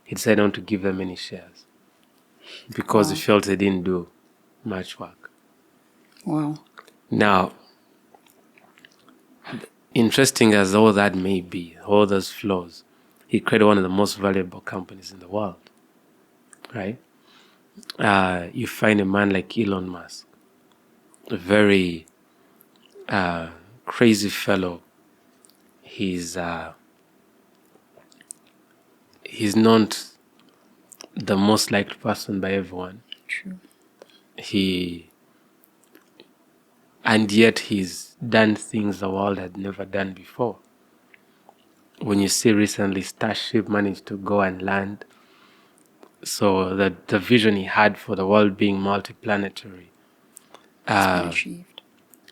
he decided not to give them any shares because he felt they didn't do much work. Wow. Now, interesting as all that may be, all those flaws, he created one of the most valuable companies in the world, right? You find a man like Elon Musk, a very crazy fellow. He's not the most liked person by everyone. True. And yet he's done things the world had never done before. When you see recently Starship managed to go and land, so the vision he had for the world being multiplanetary It's been achieved.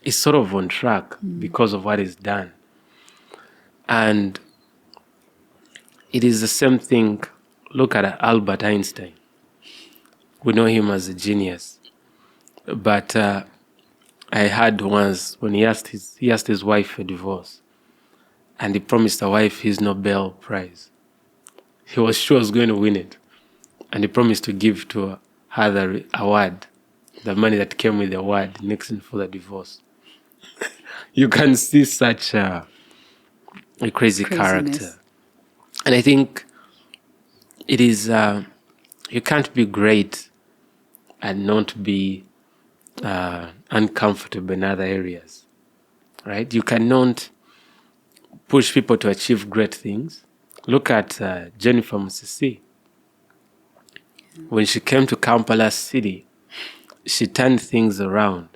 is sort of on track because of what he's done. And it is the same thing. Look at Albert Einstein. We know him as a genius. But I heard once when he asked his wife for divorce, and he promised the wife his Nobel Prize. He was sure he was going to win it. And he promised to give to her the award, the money that came with the award, next for the divorce. You can see such a crazy character. And I think it is, you can't be great and not be uncomfortable in other areas, right? You cannot push people to achieve great things. Look at Jennifer Musisi. When she came to Kampala City, she turned things around.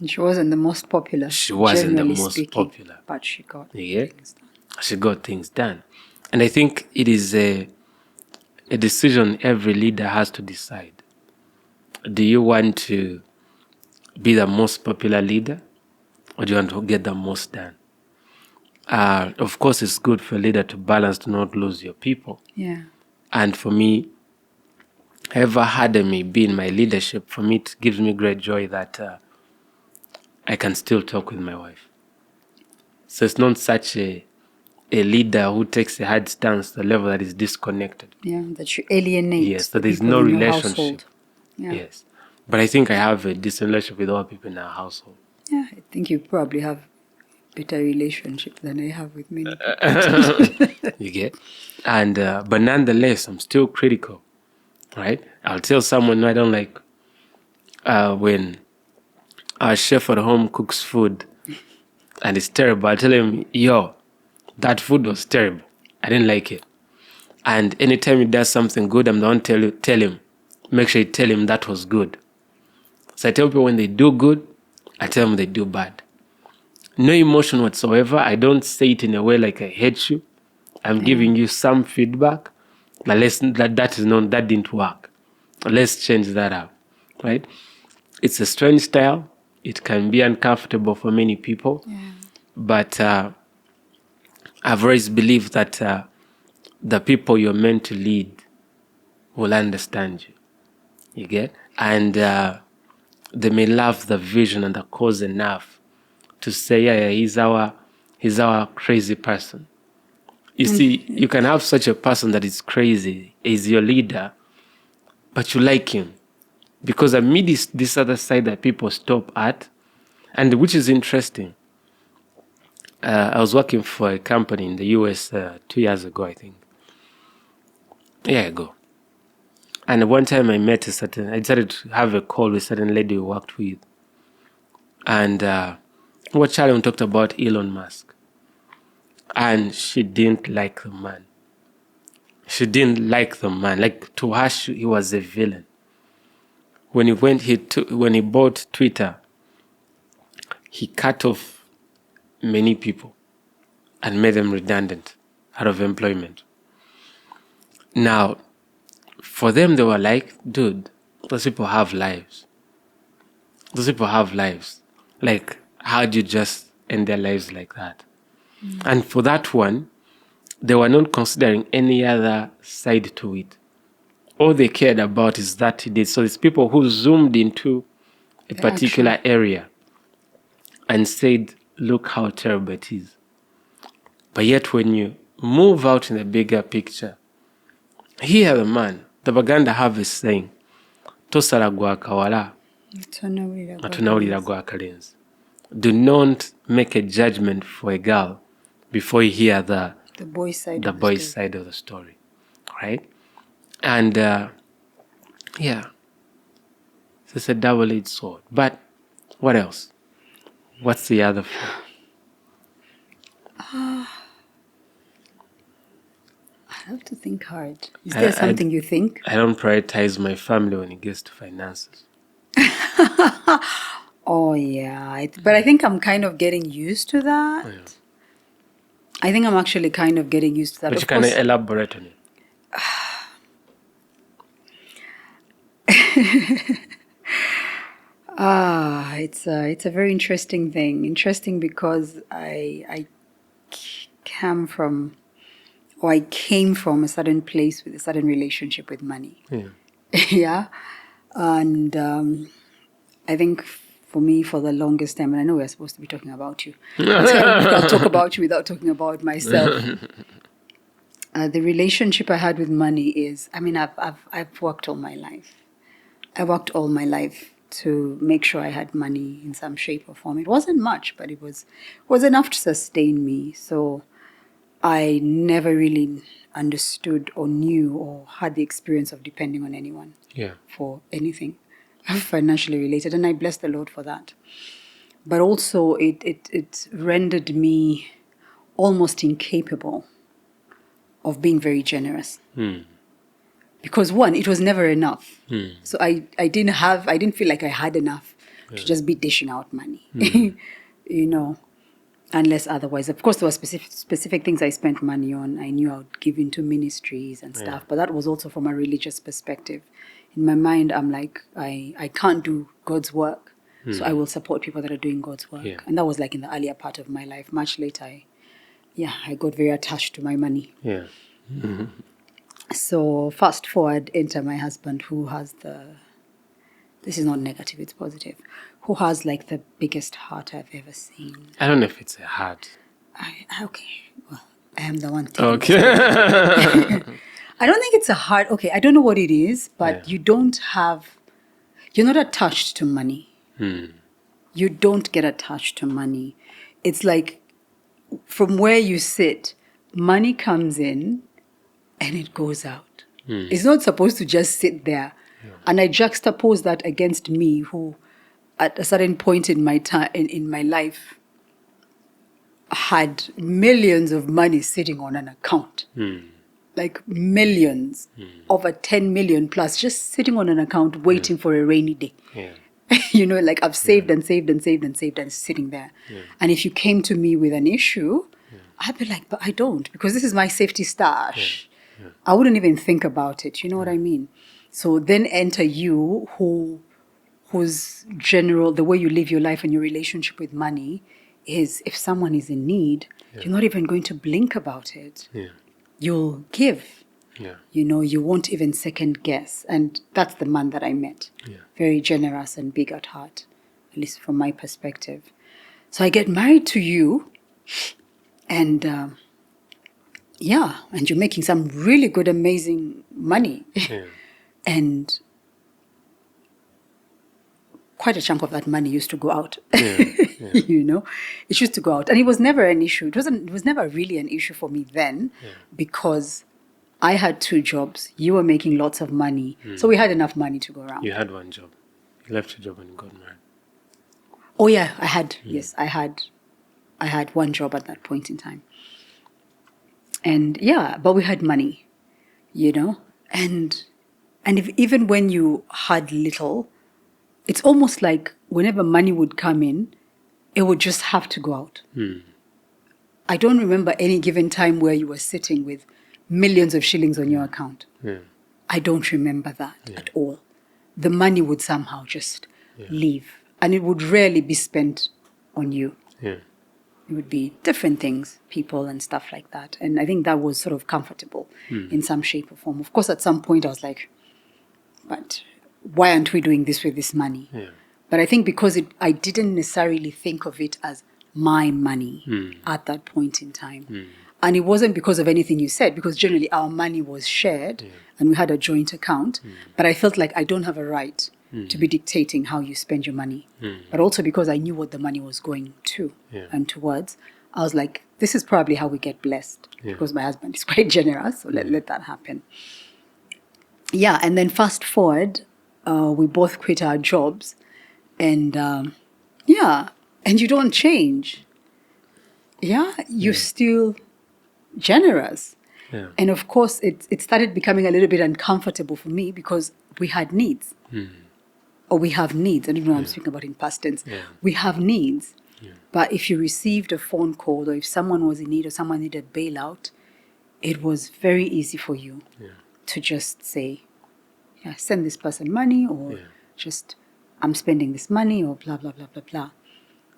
She wasn't the most popular. She wasn't the most popular. But she got things done. She got things done. And I think it is a decision every leader has to decide. Do you want to be the most popular leader, or do you want to get the most done? Of course, it's good for a leader to balance, to not lose your people. Yeah. And for me, however hard it may be in my leadership, for me it gives me great joy that I can still talk with my wife. So it's not such a leader who takes a hard stance to the level that is disconnected. Yeah, that you alienate. Yes, so there's no relationship. Yeah. Yes. But I think I have a decent relationship with all people in our household. Yeah, I think you probably have a better relationship than I have with many people. You get? And but nonetheless, I'm still critical, right? I'll tell someone, no, I don't like when our chef at home cooks food and it's terrible. I'll tell him, yo, that food was terrible. I didn't like it. And anytime he does something good, I'm the one to tell him, make sure you tell him that was good. So I tell people when they do good, I tell them they do bad. No emotion whatsoever. I don't say it in a way like I hate you. I'm giving you some feedback. But that didn't work. Let's change that up, right? It's a strange style. It can be uncomfortable for many people. Yeah. But I've always believed that the people you're meant to lead will understand you. You get? And they may love the vision and the cause enough to say, yeah, he's our crazy person. You see, you can have such a person that is crazy, is your leader, but you like him. Because amid this other side that people stop at, and which is interesting. I was working for a company in the US 2 years ago, I think. A year ago. And one time I decided to have a call with a certain lady we worked with. And what Charlie talked about Elon Musk. And she didn't like the man. She didn't like the man. Like, to her, he was a villain. When he bought Twitter, he cut off many people and made them redundant out of employment. Now, for them, they were like, dude, those people have lives. Those people have lives. Like, how do you just end their lives like that? And for that one, they were not considering any other side to it. All they cared about is that he did. So it's people who zoomed into a particular area and said, look how terrible it is. But yet when you move out in the bigger picture, here the man, the Baganda have a saying, tosala gwa kawala, atunawulira gwa kalenzi. Do not make a judgment for a girl before you hear the boy's side of the story, right? And yeah, so it's a double-edged sword. But what else? What's the other flaw? I have to think hard. Is there something you think? I don't prioritize my family when it gets to finances. Oh, yeah. But I think I'm kind of getting used to that. Yeah. I think I'm actually kind of getting used to that. But you can elaborate on it. It's a very interesting thing. Interesting because I came from a certain place with a certain relationship with money. Yeah. Yeah. And I think for me, for the longest time, and I know we're supposed to be talking about you. I'll talk about you without talking about myself. The relationship I had with money is, I mean, I've worked all my life. I worked all my life to make sure I had money in some shape or form. It wasn't much, but it was enough to sustain me. So I never really understood or knew or had the experience of depending on anyone for anything financially related. And I bless the Lord for that. But also it rendered me almost incapable of being very generous. Because one, it was never enough. So I didn't feel like I had enough to just be dishing out money, you know, unless otherwise. Of course, there were specific things I spent money on. I knew I would give into ministries and stuff, but that was also from a religious perspective. In my mind, I'm like, I can't do God's work, so I will support people that are doing God's work. Yeah. And that was like in the earlier part of my life. Much later, I got very attached to my money. Yeah. So fast forward, enter my husband, who has this is not negative, it's positive, who has like the biggest heart I've ever seen. I don't know if it's a heart. Okay, well, I am the one. Okay. I don't think it's a heart. Okay, I don't know what it is, but you're not attached to money. You don't get attached to money. It's like from where you sit, money comes in and it goes out. It's not supposed to just sit there. Yeah. And I juxtapose that against me, who at a certain point in my time in my life had millions of money sitting on an account. Like millions, over 10 million plus, just sitting on an account waiting for a rainy day. Yeah. You know, like I've saved and saved and saved and saved and it's sitting there. Yeah. And if you came to me with an issue, I'd be like, but I don't, because this is my safety stash. Yeah. I wouldn't even think about it. You know what I mean? So then enter you, whose general, the way you live your life and your relationship with money is, if someone is in need, you're not even going to blink about it. Yeah. You'll give. Yeah. You know, you won't even second guess. And that's the man that I met. Yeah. Very generous and big at heart, at least from my perspective. So I get married to you, and and you're making some really good, amazing money. Yeah. And quite a chunk of that money used to go out. You know, it used to go out. And it was never an issue. It was never really an issue for me then, because I had 2 jobs. You were making lots of money. So we had enough money to go around. You had 1 job. You left your job and got married. Oh yeah, I had. Yes, I had 1 job at that point in time. And but we had money, you know, and even when you had little, it's almost like whenever money would come in, it would just have to go out. I don't remember any given time where you were sitting with millions of shillings on your account. I don't remember that at all. The money would somehow just leave, and it would rarely be spent on you. It would be different things, people and stuff like that. And I think that was sort of comfortable in some shape or form. Of course, at some point I was like, but why aren't we doing this with this money? But I think because I didn't necessarily think of it as my money at that point in time. And it wasn't because of anything you said, because generally our money was shared and we had a joint account. But I felt like I don't have a right to be dictating how you spend your money. But also because I knew what the money was going to and towards, I was like, this is probably how we get blessed, because my husband is quite generous, so let that happen. And then fast forward, we both quit our jobs, and and you don't change. You're still generous. Yeah. And of course, it started becoming a little bit uncomfortable for me because we had needs. Or we have needs. I don't know, I'm speaking about in past tense. Yeah. We have needs. But if you received a phone call or if someone was in need or someone needed bailout, it was very easy for you to just say, yeah, send this person money, or just, I'm spending this money, or blah, blah, blah, blah, blah.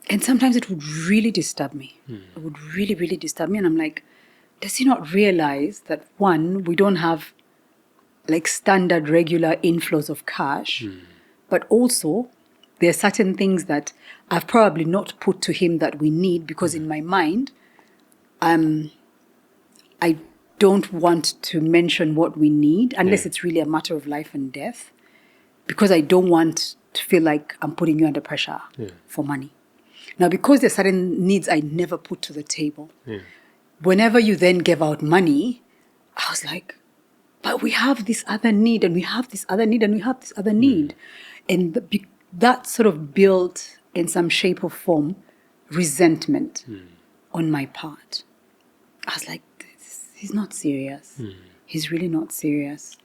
And sometimes it would really disturb me. It would really, really disturb me. And I'm like, does he not realize that, one, we don't have like standard regular inflows of cash, but also there are certain things that I've probably not put to him that we need, because in my mind, I don't want to mention what we need unless it's really a matter of life and death, because I don't want to feel like I'm putting you under pressure for money. Now, because there are certain needs I never put to the table, whenever you then gave out money, I was like, but we have this other need, and we have this other need, and we have this other need. And that sort of built, in some shape or form, resentment on my part. I was like, he's not serious. He's really not serious.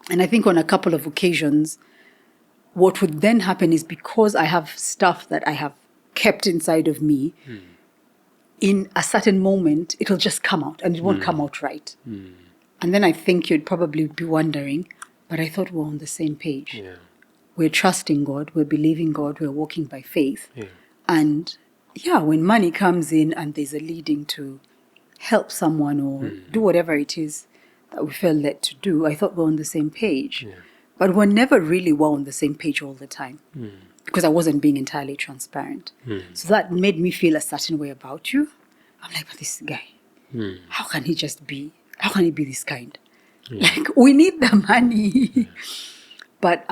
And I think on a couple of occasions, what would then happen is, because I have stuff that I have kept inside of me, in a certain moment, it'll just come out, and it won't come out right. And then I think you'd probably be wondering, but I thought we're on the same page. Yeah. We're trusting God, we're believing God, we're walking by faith. Yeah. And when money comes in and there's a leading to help someone or do whatever it is that we felt led to do, I thought we're on the same page. Yeah. But we're never really on the same page all the time, because I wasn't being entirely transparent. So that made me feel a certain way about you. I'm like, but this guy, how can he be this kind? Like, we need the money. But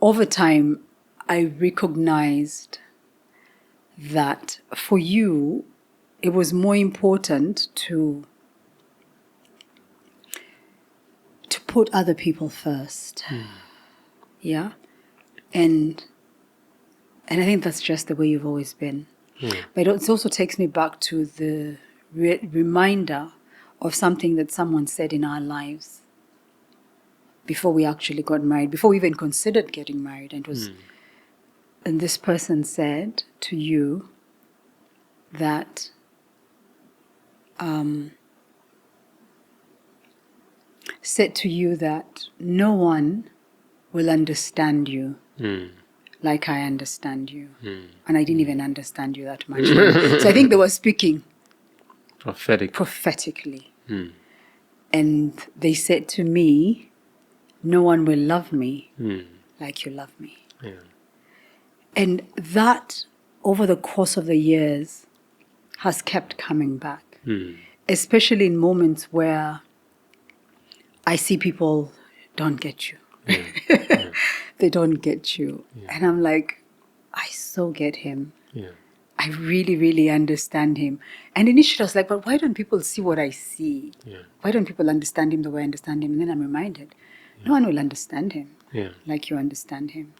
over time, I recognized that for you, it was more important to put other people first. Yeah. And I think that's just the way you've always been. But it also takes me back to the reminder of something that someone said in our lives before we actually got married, before we even considered getting married. And it was, and this person said to you that no one will understand you like I understand you. And I didn't even understand you that much. So I think they were speaking prophetically. And they said to me, no one will love me like you love me. And that, over the course of the years, has kept coming back. Especially in moments where I see people don't get you. They don't get you. And I'm like, I so get him. I really, really understand him. And initially I was like, but why don't people see what I see? Why don't people understand him the way I understand him? And then I'm reminded, no one will understand him like you understand him.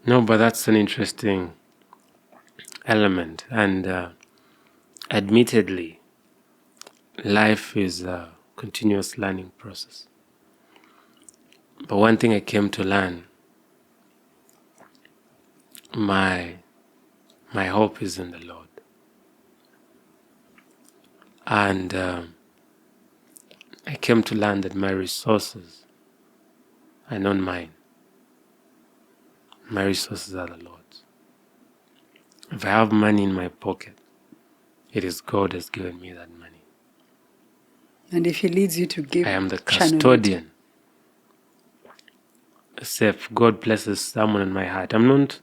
No, but that's an interesting element. And admittedly, life is a continuous learning process. But one thing I came to learn, my hope is in the Lord. And I came to learn that my resources are not mine. My resources are the Lord's. If I have money in my pocket, it is God has given me that money. And if He leads you to give, I am the custodian. Say if God places someone in my heart, I'm not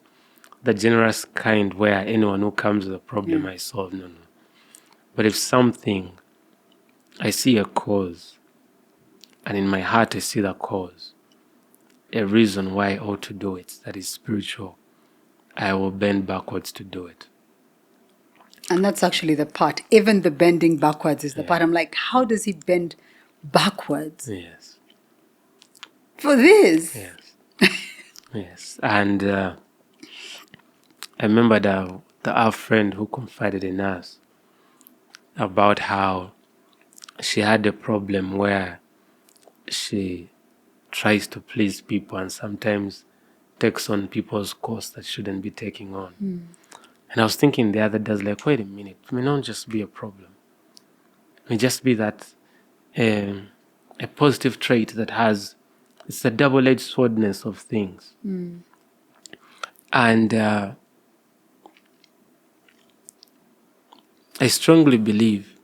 the generous kind where anyone who comes with a problem I solve. No. But if something, I see a cause, and in my heart I see the cause, a reason why I ought to do it, that is spiritual, I will bend backwards to do it. And that's actually the part. Even the bending backwards is the part. I'm like, how does he bend backwards? Yes. For this? Yes. Yes. And I remember our friend who confided in us about how she had a problem where she tries to please people and sometimes takes on people's costs that shouldn't be taking on. And I was thinking the other day, like, wait a minute, it may not just be a problem. It may just be that a positive trait that has, it's the double-edged swordness of things. And I strongly believe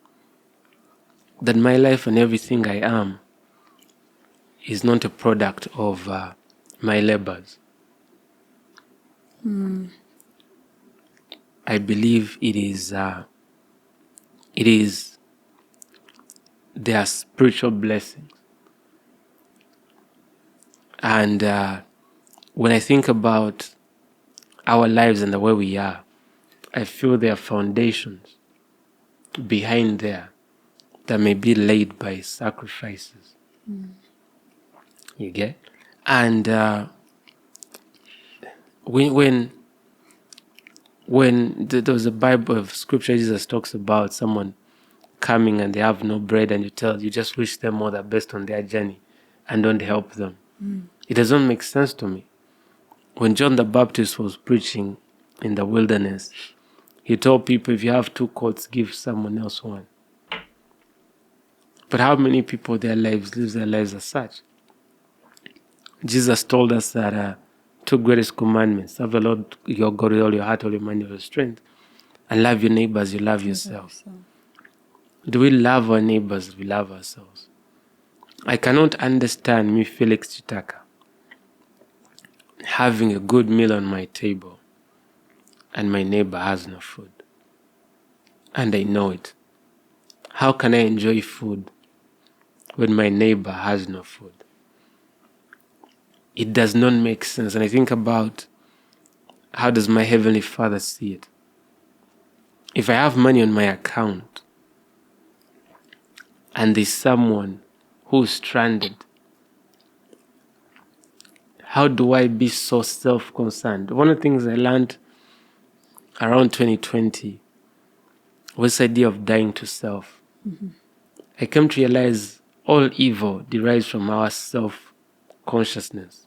that my life and everything I am is not a product of my labors. I believe it is their spiritual blessings. And when I think about our lives and the way we are, I feel there are foundations behind there that may be laid by sacrifices. You get? And when there was a Bible of scripture, Jesus talks about someone coming and they have no bread, and you just wish them all the best on their journey and don't help them. It doesn't make sense to me. When John the Baptist was preaching in the wilderness, he told people, if you have 2 coats, give someone else 1. But how many people live their lives as such? Jesus told us that 2 greatest commandments: love the Lord your God with all your heart, all your mind, all your strength, and love your neighbors, you love yourself. Do we love our neighbors? We love ourselves. I cannot understand me, Felix Kitaka, having a good meal on my table and my neighbor has no food. And I know it. How can I enjoy food when my neighbor has no food? It does not make sense. And I think about, how does my Heavenly Father see it? If I have money on my account and there's someone who's stranded, how do I be so self-concerned? One of the things I learned around 2020 was the idea of dying to self. I came to realize all evil derives from our self-consciousness,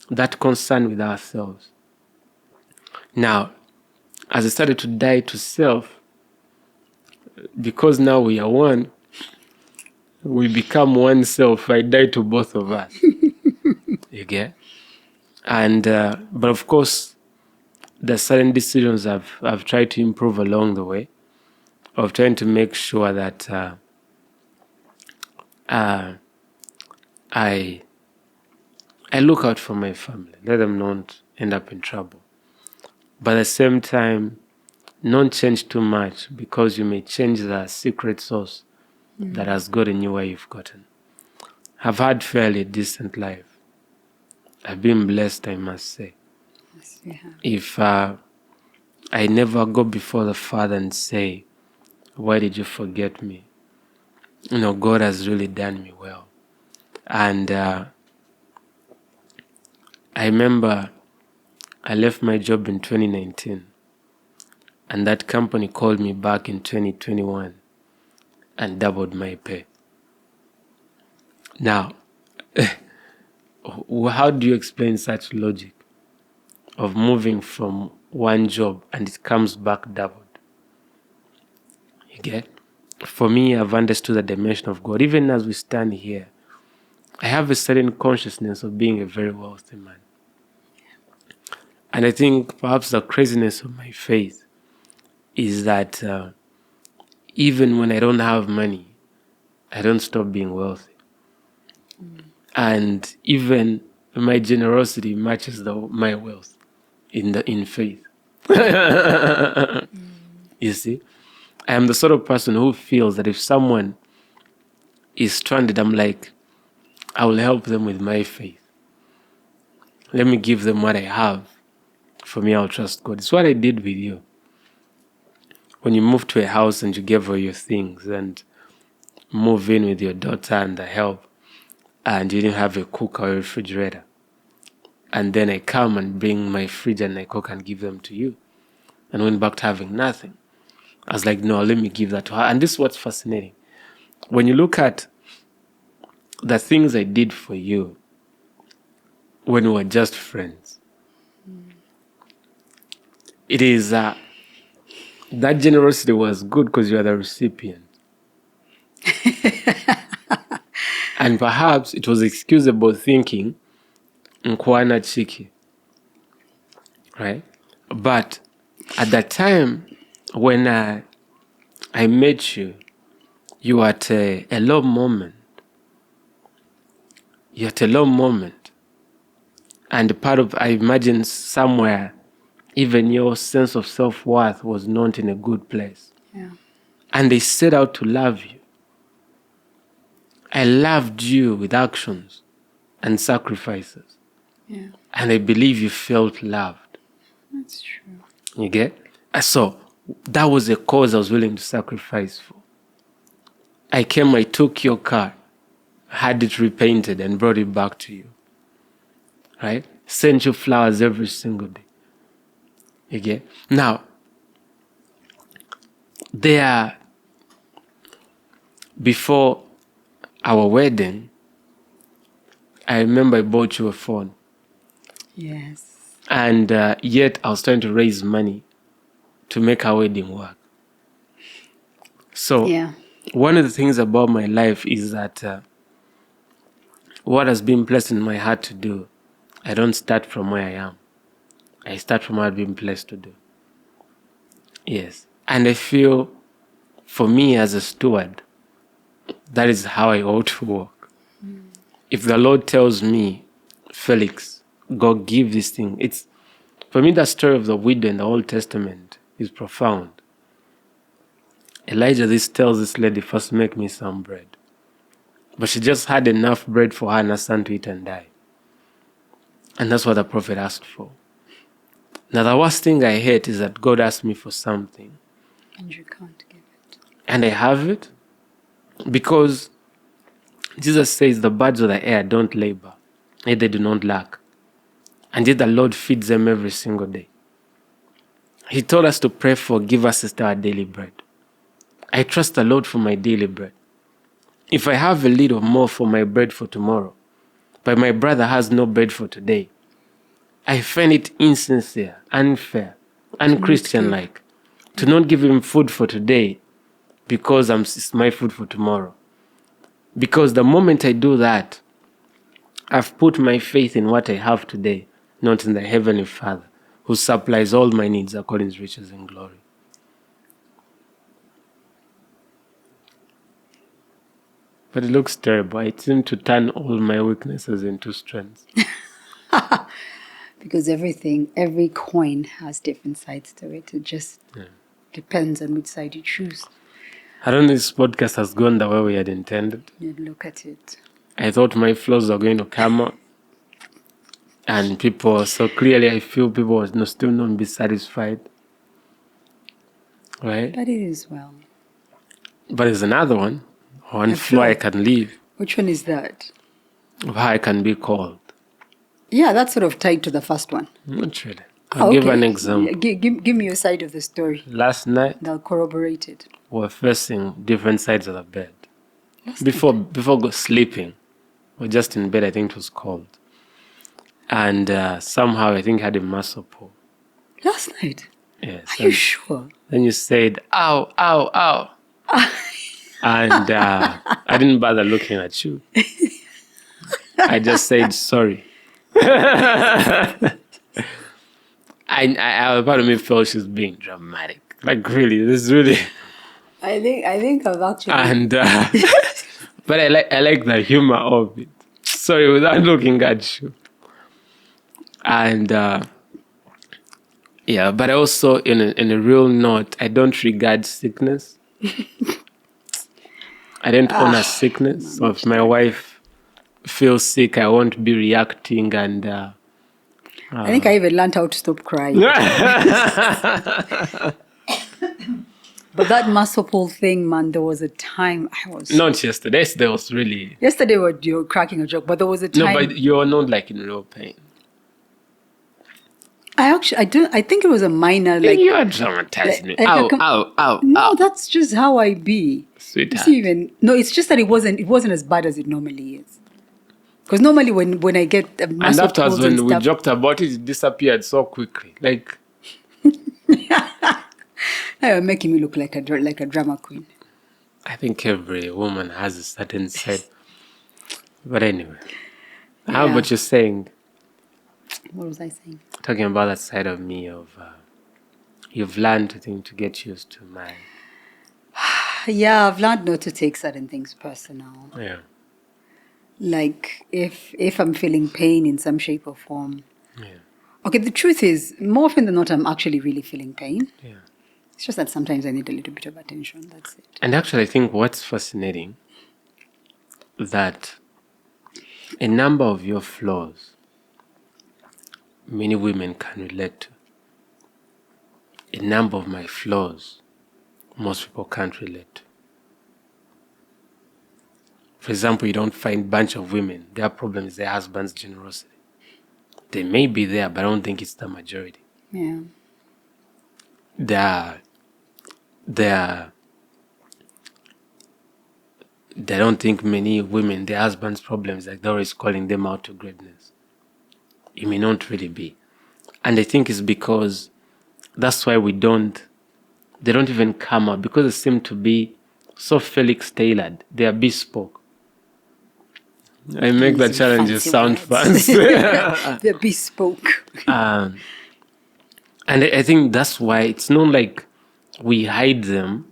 that concern with ourselves. Now, as I started to die to self, because now we are one, we become one self. I die to both of us. You get? And but of course, the certain decisions I've tried to improve along the way, of trying to make sure that I look out for my family, let them not end up in trouble. But at the same time, not change too much, because you may change the secret sauce that has gotten you where you've gotten. I've had fairly decent life. I've been blessed, I must say. Yes, we have. If I never go before the Father and say, why did you forget me? You know, God has really done me well. And I remember I left my job in 2019, and that company called me back in 2021 and doubled my pay. Now, how do you explain such logic of moving from one job and it comes back doubled? You get? For me, I've understood the dimension of God. Even as we stand here, I have a certain consciousness of being a very wealthy man. And I think perhaps the craziness of my faith is that even when I don't have money, I don't stop being wealthy. And even my generosity matches my wealth in faith. You see? I am the sort of person who feels that if someone is stranded, I'm like, I will help them with my faith. Let me give them what I have. For me, I'll trust God. It's what I did with you. When you move to a house and you give her your things and move in with your daughter and the help, and you didn't have a cooker or a refrigerator. And then I come and bring my fridge and I cook and give them to you. And went back to having nothing. I was like, no, let me give that to her. And this is what's fascinating. When you look at the things I did for you when we were just friends, it is that generosity was good because you are the recipient. And perhaps it was excusable thinking, nkwana chiki, right? But at that time, when I met you, you were at a low moment. You're at a low moment. And part of, I imagine somewhere, even your sense of self-worth was not in a good place. Yeah. And they set out to love you. I loved you with actions and sacrifices. Yeah. And I believe you felt loved. That's true. You get? So that was a cause I was willing to sacrifice for. I came, I took your car, had it repainted and brought it back to you. Right? Sent you flowers every single day. You get? Now, before our wedding, I remember I bought you a phone. Yes. And yet I was trying to raise money to make our wedding work. So one of the things about my life is that what has been placed in my heart to do, I don't start from where I am. I start from what I've been blessed to do. Yes. And I feel, for me as a steward, that is how I ought to walk. If the Lord tells me, Felix, go give this thing. For me, the story of the widow in the Old Testament is profound. Elijah tells this lady, first make me some bread. But she just had enough bread for her and her son to eat and die. And that's what the prophet asked for. Now, the worst thing I hate is that God asked me for something. And you can't give it. And I have it because Jesus says the birds of the air don't labor, yet they do not lack. And yet the Lord feeds them every single day. He told us to pray for, give us our daily bread. I trust the Lord for my daily bread. If I have a little more for my bread for tomorrow, but my brother has no bread for today, I find it insincere, unfair, unchristian-like to not give him food for today because it's my food for tomorrow. Because the moment I do that, I've put my faith in what I have today, not in the Heavenly Father, who supplies all my needs according to his riches and glory. But it looks terrible. I seem to turn all my weaknesses into strengths. Because every coin has different sides to it. It just depends on which side you choose. I don't think this podcast has gone the way we had intended. You look at it. I thought my flaws were going to come out. And so clearly I feel people will still not be satisfied. Right? But it is well. But there's another one flaw I can leave. Which one is that? Of how I can be called. Yeah, that's sort of tied to the first one. Not really. I'll give an example. Yeah, give me your side of the story. Last night, I'll corroborate it. we're facing different sides of the bed. Before sleeping, we're just in bed, I think it was cold. And somehow I think I had a muscle pull. Last night? Yes. Are you sure? Then you said, ow, ow, ow. And I didn't bother looking at you. I just said sorry. I part of me felt she's being dramatic. Like really, this is really. I think I've actually. And but I like the humor of it. Sorry, without looking at you. And but also in a real note, I don't regard sickness. I don't honor sickness. So if my wife feels sick, I won't be reacting and. I think I even learned how to stop crying. But that muscle pull thing, man, there was a time I was... Not yesterday. Yesterday was really... Yesterday you were cracking a joke, but there was a time... No, but you're not like in real pain. I think it was a minor, You are traumatizing me. like Ow, a com- ow, ow, No, ow. that's just how I be. Sweetheart. You see, no, it's just that it wasn't as bad as it normally is. Because normally when I get a And mass of afterwards, calls and when we stuff, joked about it, it disappeared so quickly. Like, you're making me look like a drama queen. I think every woman has a certain side. But anyway, how Yeah. about you saying, What was I saying? talking about that side of me of you've learned to get used to my Yeah, I've learned not to take certain things personal. yeah. Like if I'm feeling pain in some shape or form. Yeah. Okay, the truth is, more often than not, I'm actually really feeling pain. Yeah. It's just that sometimes I need a little bit of attention. That's it. And actually, I think what's fascinating that a number of your flaws, many women can relate to. A number of my flaws, most people can't relate to. For example, you don't find a bunch of women, their problem is their husband's generosity. They may be there, but I don't think it's the majority. Yeah. They don't think many women, their husband's problems, like they're always calling them out to greatness. It may not really be. And I think it's because that's why they don't even come up, because they seem to be so Felix tailored. They are bespoke. I make the Using challenges fancy sound words. fancy. They're bespoke. And I think that's why it's not like we hide them.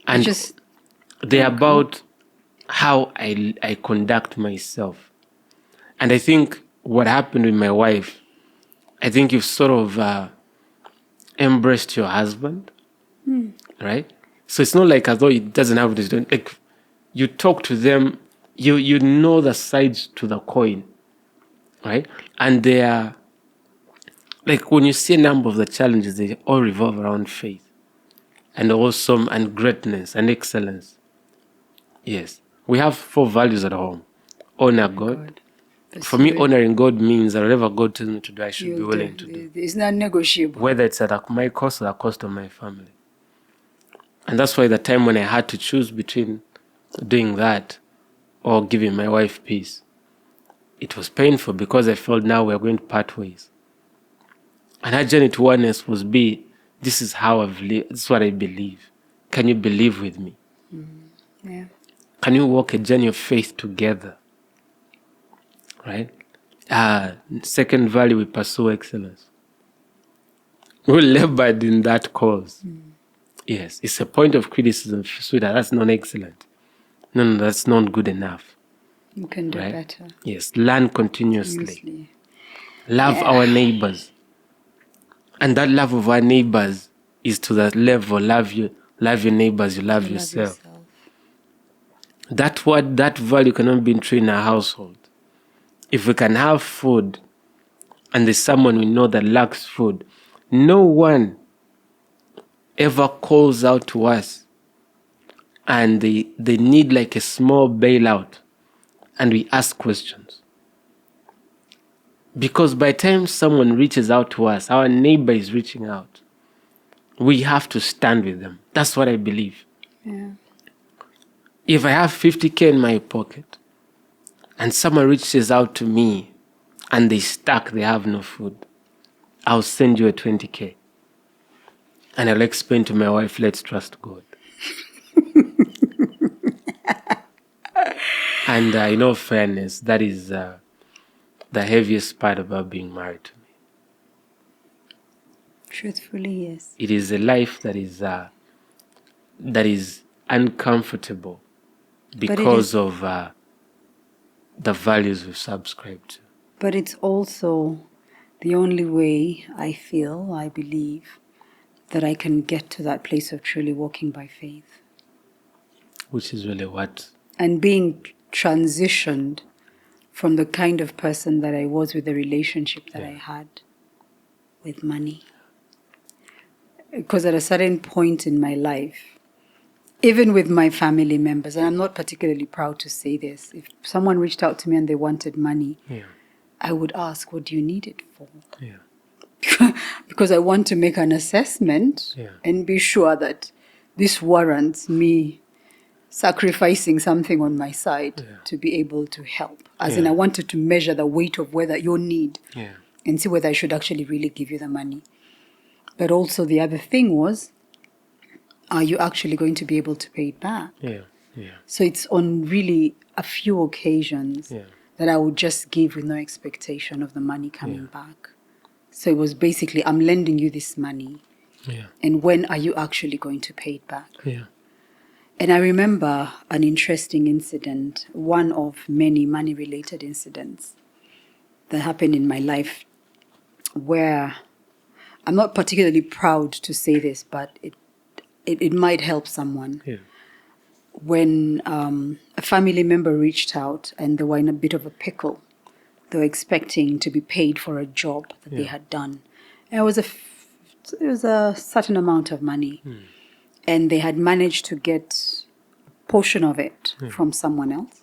And Just they're about how I conduct myself. And I think what happened with my wife, I think you've sort of embraced your husband, right? So it's not like as though it doesn't have this. Like you talk to them, you know the sides to the coin, right? And they are like when you see a number of the challenges, they all revolve around faith and awesome and greatness and excellence. Yes, we have 4 values at home: honor God. For me, honoring God means that whatever God tells me to do, I should be willing to do. It's not negotiable. Whether it's at my cost or the cost of my family. And that's why the time when I had to choose between doing that or giving my wife peace, it was painful because I felt now we're going to part ways. And her journey to oneness this is how I've lived, this is what I believe. Can you believe with me? Yeah. Can you walk a journey of faith together? Right? Second value, we pursue excellence. We labored in that cause. Yes, it's a point of criticism, sweetheart. That's not excellent. No, that's not good enough. You can do Right? better. Yes, learn continuously. Seriously. Love our neighbors. And that love of our neighbors is to that level. Love your neighbors, you love yourself. That value cannot be true in our household. If we can have food and there's someone we know that lacks food, no one ever calls out to us and they need like a small bailout and we ask questions. Because by the time someone reaches out to us, our neighbor is reaching out. We have to stand with them. That's what I believe. Yeah. If I have 50K in my pocket and someone reaches out to me and they have no food, I'll send you a 20K. And I'll explain to my wife, let's trust God. And in all fairness, that is the heaviest part about being married to me. Truthfully, yes. It is a life that is uncomfortable because of the values we subscribe to. But it's also the only way I believe, that I can get to that place of truly walking by faith. Which is really what? And being transitioned from the kind of person that I was with the relationship that I had with money. Because at a certain point in my life, even with my family members, and I'm not particularly proud to say this, if someone reached out to me and they wanted money, I would ask, what do you need it for? Yeah. because I want to make an assessment and be sure that this warrants me sacrificing something on my side to be able to help. As in, I wanted to measure the weight of whether your need and see whether I should actually really give you the money. But also the other thing was, are you actually going to be able to pay it back? So it's on really a few occasions that I would just give with no expectation of the money coming back. So it was basically, I'm lending you this money. And when are you actually going to pay it back? And I remember an interesting incident, one of many money-related incidents that happened in my life, where I'm not particularly proud to say this, but it might help someone. When a family member reached out and they were in a bit of a pickle, they were expecting to be paid for a job that they had done. And it was a certain amount of money. And they had managed to get a portion of it from someone else.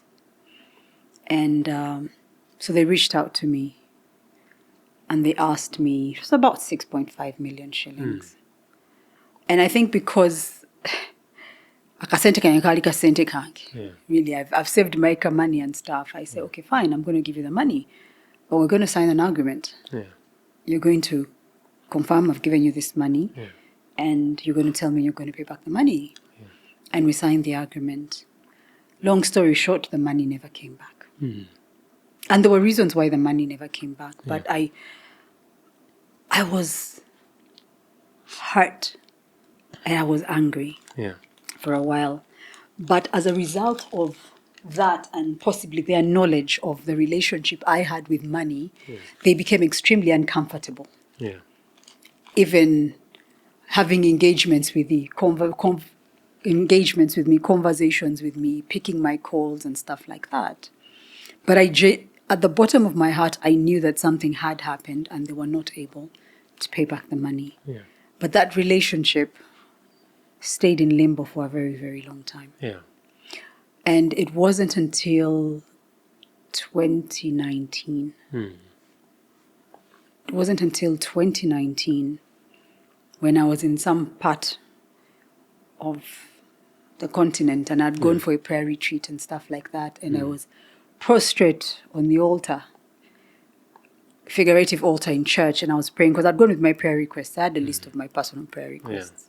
And so they reached out to me and they asked me, it was about 6.5 million shillings. And I think because really, I've saved my money and stuff, I say, okay, fine, I'm going to give you the money, but we're going to sign an agreement. You're going to confirm I've given you this money, and you're going to tell me you're going to pay back the money. And we signed the agreement. Long story short, the money never came back. And there were reasons why the money never came back, but I was hurt and I was angry for a while. But as a result of that and possibly their knowledge of the relationship I had with money, they became extremely uncomfortable. Even having engagements with me, conversations with me, picking my calls and stuff like that. But at the bottom of my heart, I knew that something had happened and they were not able to pay back the money. But that relationship stayed in limbo for a very, very long time. And it wasn't until 2019. It wasn't until 2019 when I was in some part of the continent and I'd gone for a prayer retreat and stuff like that, and I was prostrate on the altar, figurative altar in church, and I was praying because I'd gone with my prayer requests. I had a list of my personal prayer requests.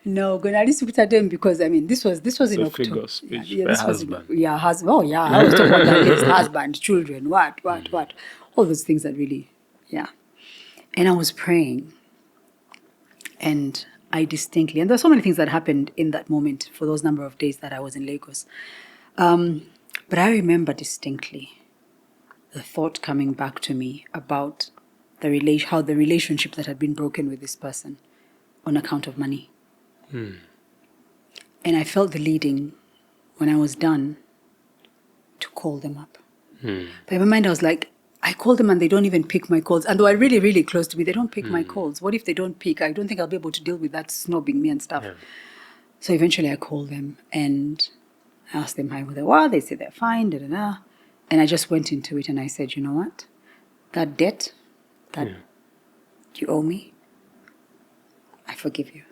No, gonna list with them because I mean this was in October. Husband. Husband. Oh yeah, I was talking about that list, husband, children, what, all those things that really, And I was praying, and I distinctly, and there's so many things that happened in that moment for those number of days that I was in Lagos. But I remember distinctly the thought coming back to me about how the relationship that had been broken with this person on account of money. And I felt the leading when I was done to call them up. But in my mind I was like, I call them and they don't even pick my calls. And they are really, really close to me. They don't pick my calls. What if they don't pick? I don't think I'll be able to deal with that snobbing me and stuff. So eventually I called them and I asked them how they were. They said they're fine, And I just went into it and I said, you know what? That debt that you owe me, I forgive you.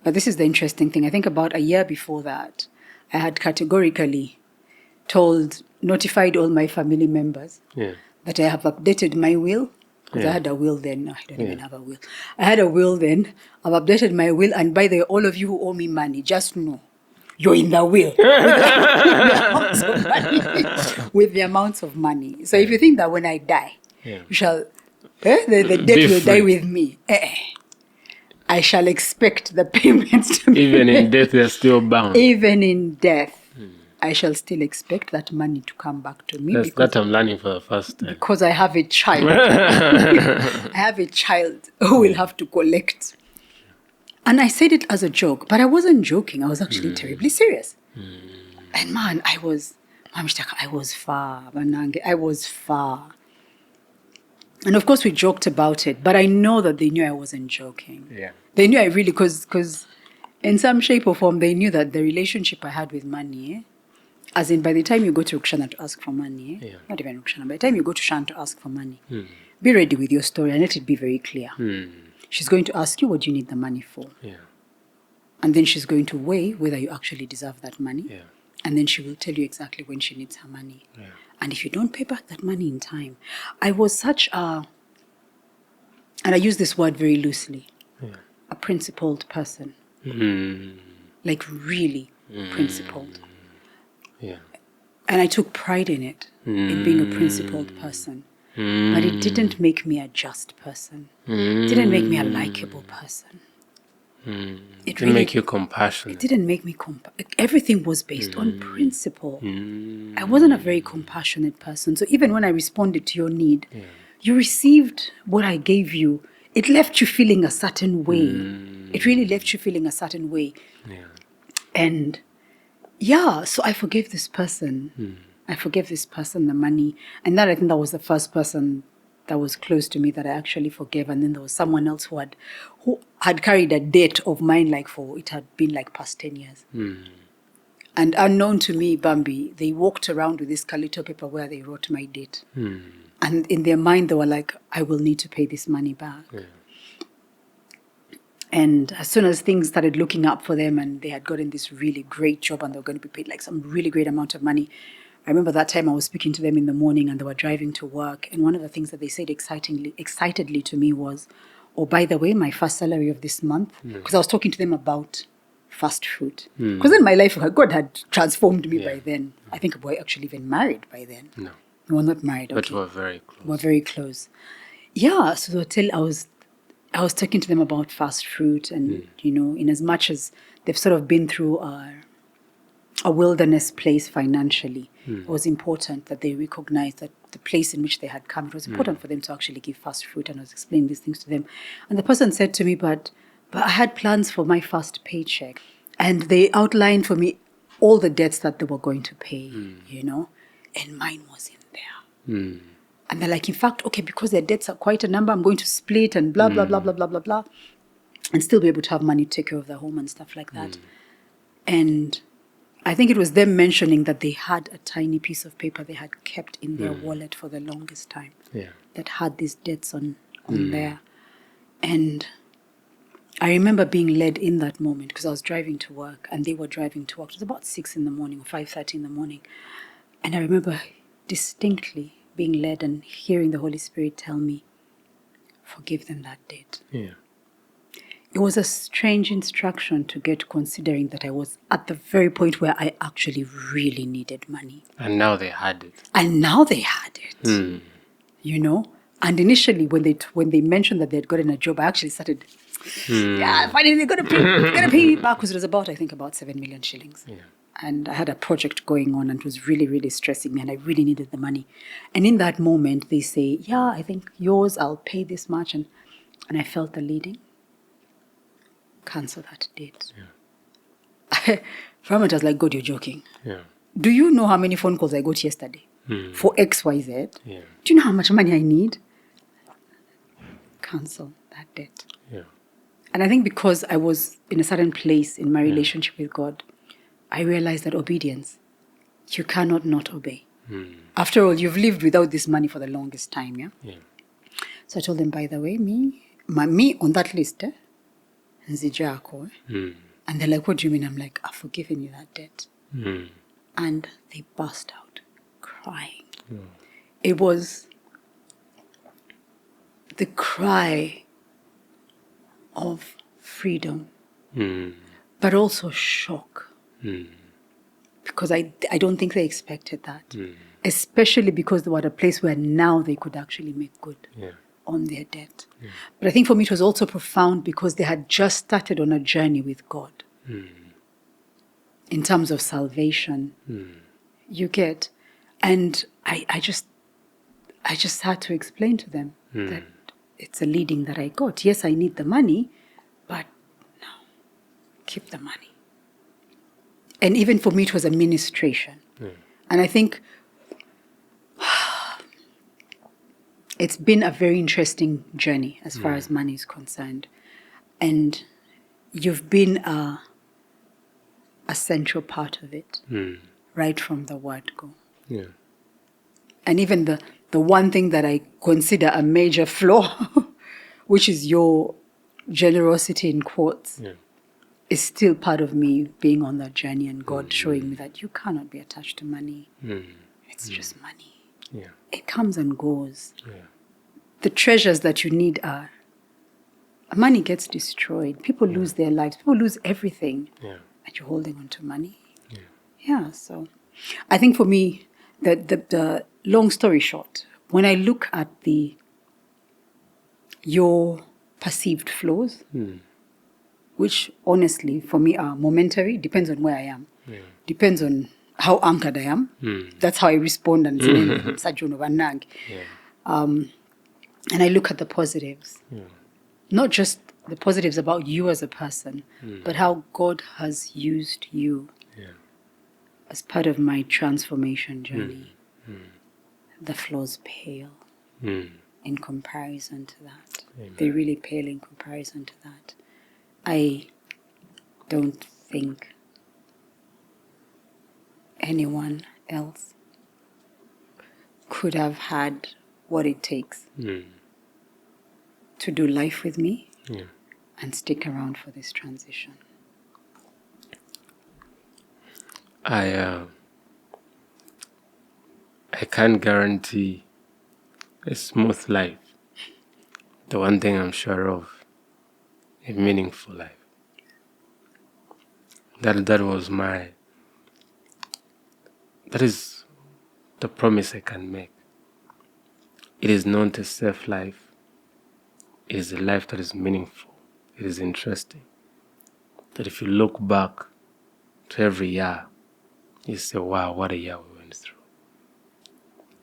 But this is the interesting thing. I think about a year before that, I had categorically notified all my family members that I have updated my will. Because I had a will then. No, I don't even have a will. I had a will then. I've updated my will. And by the way, all of you who owe me money, just know you're in the will with the amounts of money. So if you think that when I die, you shall, the debt will die with me. I shall expect the payments to be even in death, they're still bound. Even in death, I shall still expect that money to come back to me. That I'm learning for the first time. Because I have a child. I have a child who will have to collect. And I said it as a joke, but I wasn't joking. I was actually terribly serious. And man, I was far. I was far. And of course we joked about it, but I know that they knew I wasn't joking. They knew I really, because in some shape or form, they knew that the relationship I had with money, As in, by the time you go to Rukh-Shana to ask for money, Yeah. not even Rukh-Shana, by the time you go to Shan to ask for money, be ready with your story and let it be very clear. She's going to ask you what you need the money for. Yeah. And then she's going to weigh whether you actually deserve that money. Yeah. And then she will tell you exactly when she needs her money. Yeah. And if you don't pay back that money in time, I was such a, and I use this word very loosely, a principled person. Like really principled. Yeah. And I took pride in it, in being a principled person. But it didn't make me a just person. It didn't make me a likable person. It didn't make you compassionate. It didn't make me everything was based on principle. I wasn't a very compassionate person. So even when I responded to your need, you received what I gave you. It left you feeling a certain way. It really left you feeling a certain way. Yeah. And so I forgave this person. I forgave this person the money. And that, I think that was the first person that was close to me that I actually forgave. And then there was someone else who had carried a debt of mine, it had been like past 10 years. And unknown to me, Bambi, they walked around with this Kalito paper where they wrote my debt. And in their mind, they were like, I will need to pay this money back. Yeah. And as soon as things started looking up for them and they had gotten this really great job and they were going to be paid like some really great amount of money, I remember that time I was speaking to them in the morning and they were driving to work. And one of the things that they said excitedly to me was, oh, by the way, my first salary of this month, because I was talking to them about fast food. Because in my life, God had transformed me by then. I think we were actually even married by then. No. We were not married. But okay. we were very close. We were very close. Yeah, so I was talking to them about fast food and, in as much as they've sort of been through a wilderness place financially, it was important that they recognized that the place in which they had come, it was important for them to actually give fast food. And I was explaining these things to them. And the person said to me, but I had plans for my first paycheck. And they outlined for me all the debts that they were going to pay, and mine was in there. And they're like, in fact, okay, because their debts are quite a number, I'm going to split and blah, blah, blah, blah, blah, blah, blah, and still be able to have money to take care of their home and stuff like that. And I think it was them mentioning that they had a tiny piece of paper they had kept in their wallet for the longest time that had these debts on there. And I remember being led in that moment because I was driving to work and they were driving to work. It was about 6 in the morning or 5:30 in the morning. And I remember distinctly being led and hearing the Holy Spirit tell me, forgive them that debt. Yeah. It was a strange instruction to get, considering that I was at the very point where I actually really needed money. And now they had it. And now they had it. And initially when they mentioned that they had gotten a job, I actually started, finally they're going to pay me back, because it was about 7 million shillings. Yeah. And I had a project going on and it was really, really stressing me and I really needed the money. And in that moment, they say, I think yours, I'll pay this much. And I felt the leading. Cancel that date. Yeah. For a moment, I was like, God, you're joking. Yeah. Do you know how many phone calls I got yesterday for XYZ? Yeah. Do you know how much money I need? Cancel that debt. Yeah. And I think because I was in a certain place in my relationship with God, I realized that obedience, you cannot not obey. After all, you've lived without this money for the longest time, yeah? So I told them, by the way, me on that list, Nzijako. And they're like, what do you mean? I'm like, I've forgiven you that debt. And they burst out crying. It was the cry of freedom, but also shock. Because I don't think they expected that. Especially because they were at a place where now they could actually make good on their debt. But I think for me it was also profound because they had just started on a journey with God. In terms of salvation. You get. And I just had to explain to them that it's a leading that I got. Yes, I need the money, but no, keep the money. And even for me, it was a ministration. And I think it's been a very interesting journey as far as money is concerned. And you've been a central part of it, right from the word go. Yeah. And even the one thing that I consider a major flaw, which is your generosity in quotes, Yeah. is still part of me being on that journey and God showing me that you cannot be attached to money. It's just money. Yeah. It comes and goes. Yeah. The treasures that you need are, money gets destroyed. People lose their lives. People lose everything. Yeah. And you're holding on to money. Yeah. Yeah, so I think for me, the long story short, when I look at your perceived flaws, which honestly for me are momentary, depends on where I am, depends on how anchored I am. That's how I respond and and I look at the positives, not just the positives about you as a person, but how God has used you as part of my transformation journey. The flaws pale in comparison to that. Amen. They really pale in comparison to that. I don't think anyone else could have had what it takes to do life with me and stick around for this transition. I can't guarantee a smooth life. The one thing I'm sure of, a meaningful life. That is the promise I can make. It is not a safe life. It is a life that is meaningful. It is interesting. That if you look back to every year, you say, wow, what a year we went through.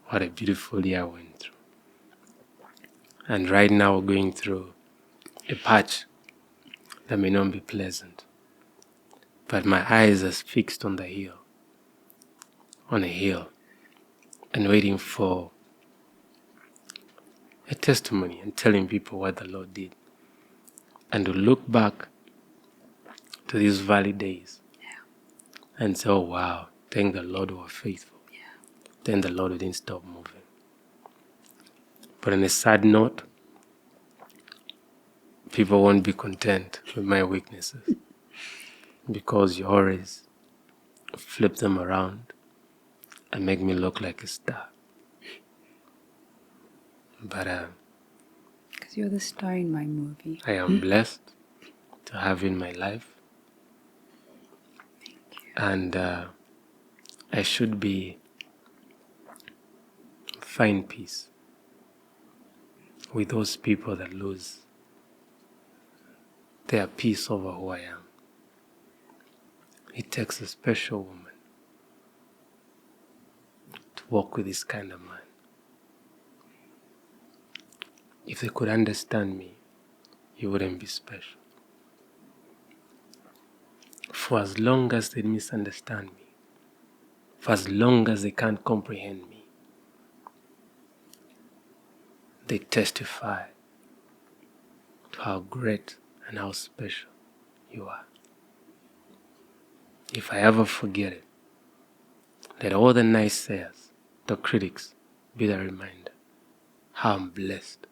What a beautiful year we went through. And right now we're going through a patch that may not be pleasant. But my eyes are fixed on a hill, and waiting for a testimony and telling people what the Lord did. And to look back to these valley days and say, oh wow, thank the Lord we were faithful. Thank the Lord we didn't stop moving. But on a sad note, people won't be content with my weaknesses because you always flip them around and make me look like a star. But Because you're the star in my movie. I am blessed to have you in my life. Thank you. And I should find peace with those people that lose their peace over who I am. It takes a special woman to walk with this kind of man. If they could understand me, you wouldn't be special. For as long as they misunderstand me, for as long as they can't comprehend me, they testify to how great and how special you are. If I ever forget it, let all the naysayers, the critics, be the reminder how I'm blessed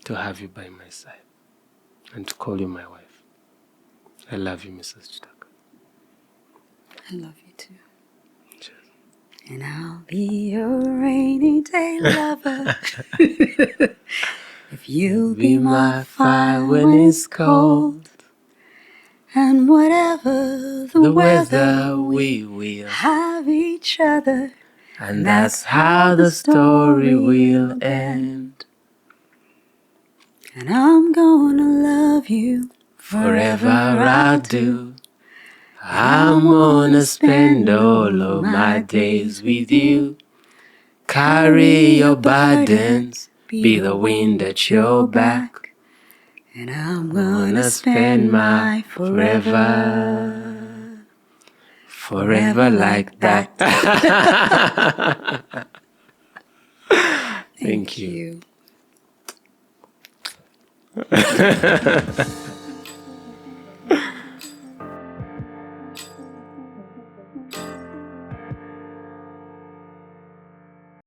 to have you by my side and to call you my wife. I love you, Mrs. Kitaka. I love you too. Cheers. And I'll be your rainy day lover. If you'll be my fire when it's cold. And whatever the weather, we will have each other. And that's how the story will end. And I'm gonna love you forever, I'll do. I'm gonna spend all of my days with you. Carry your burdens, be the wind at your back. And I'm gonna spend my forever like that. Thank you.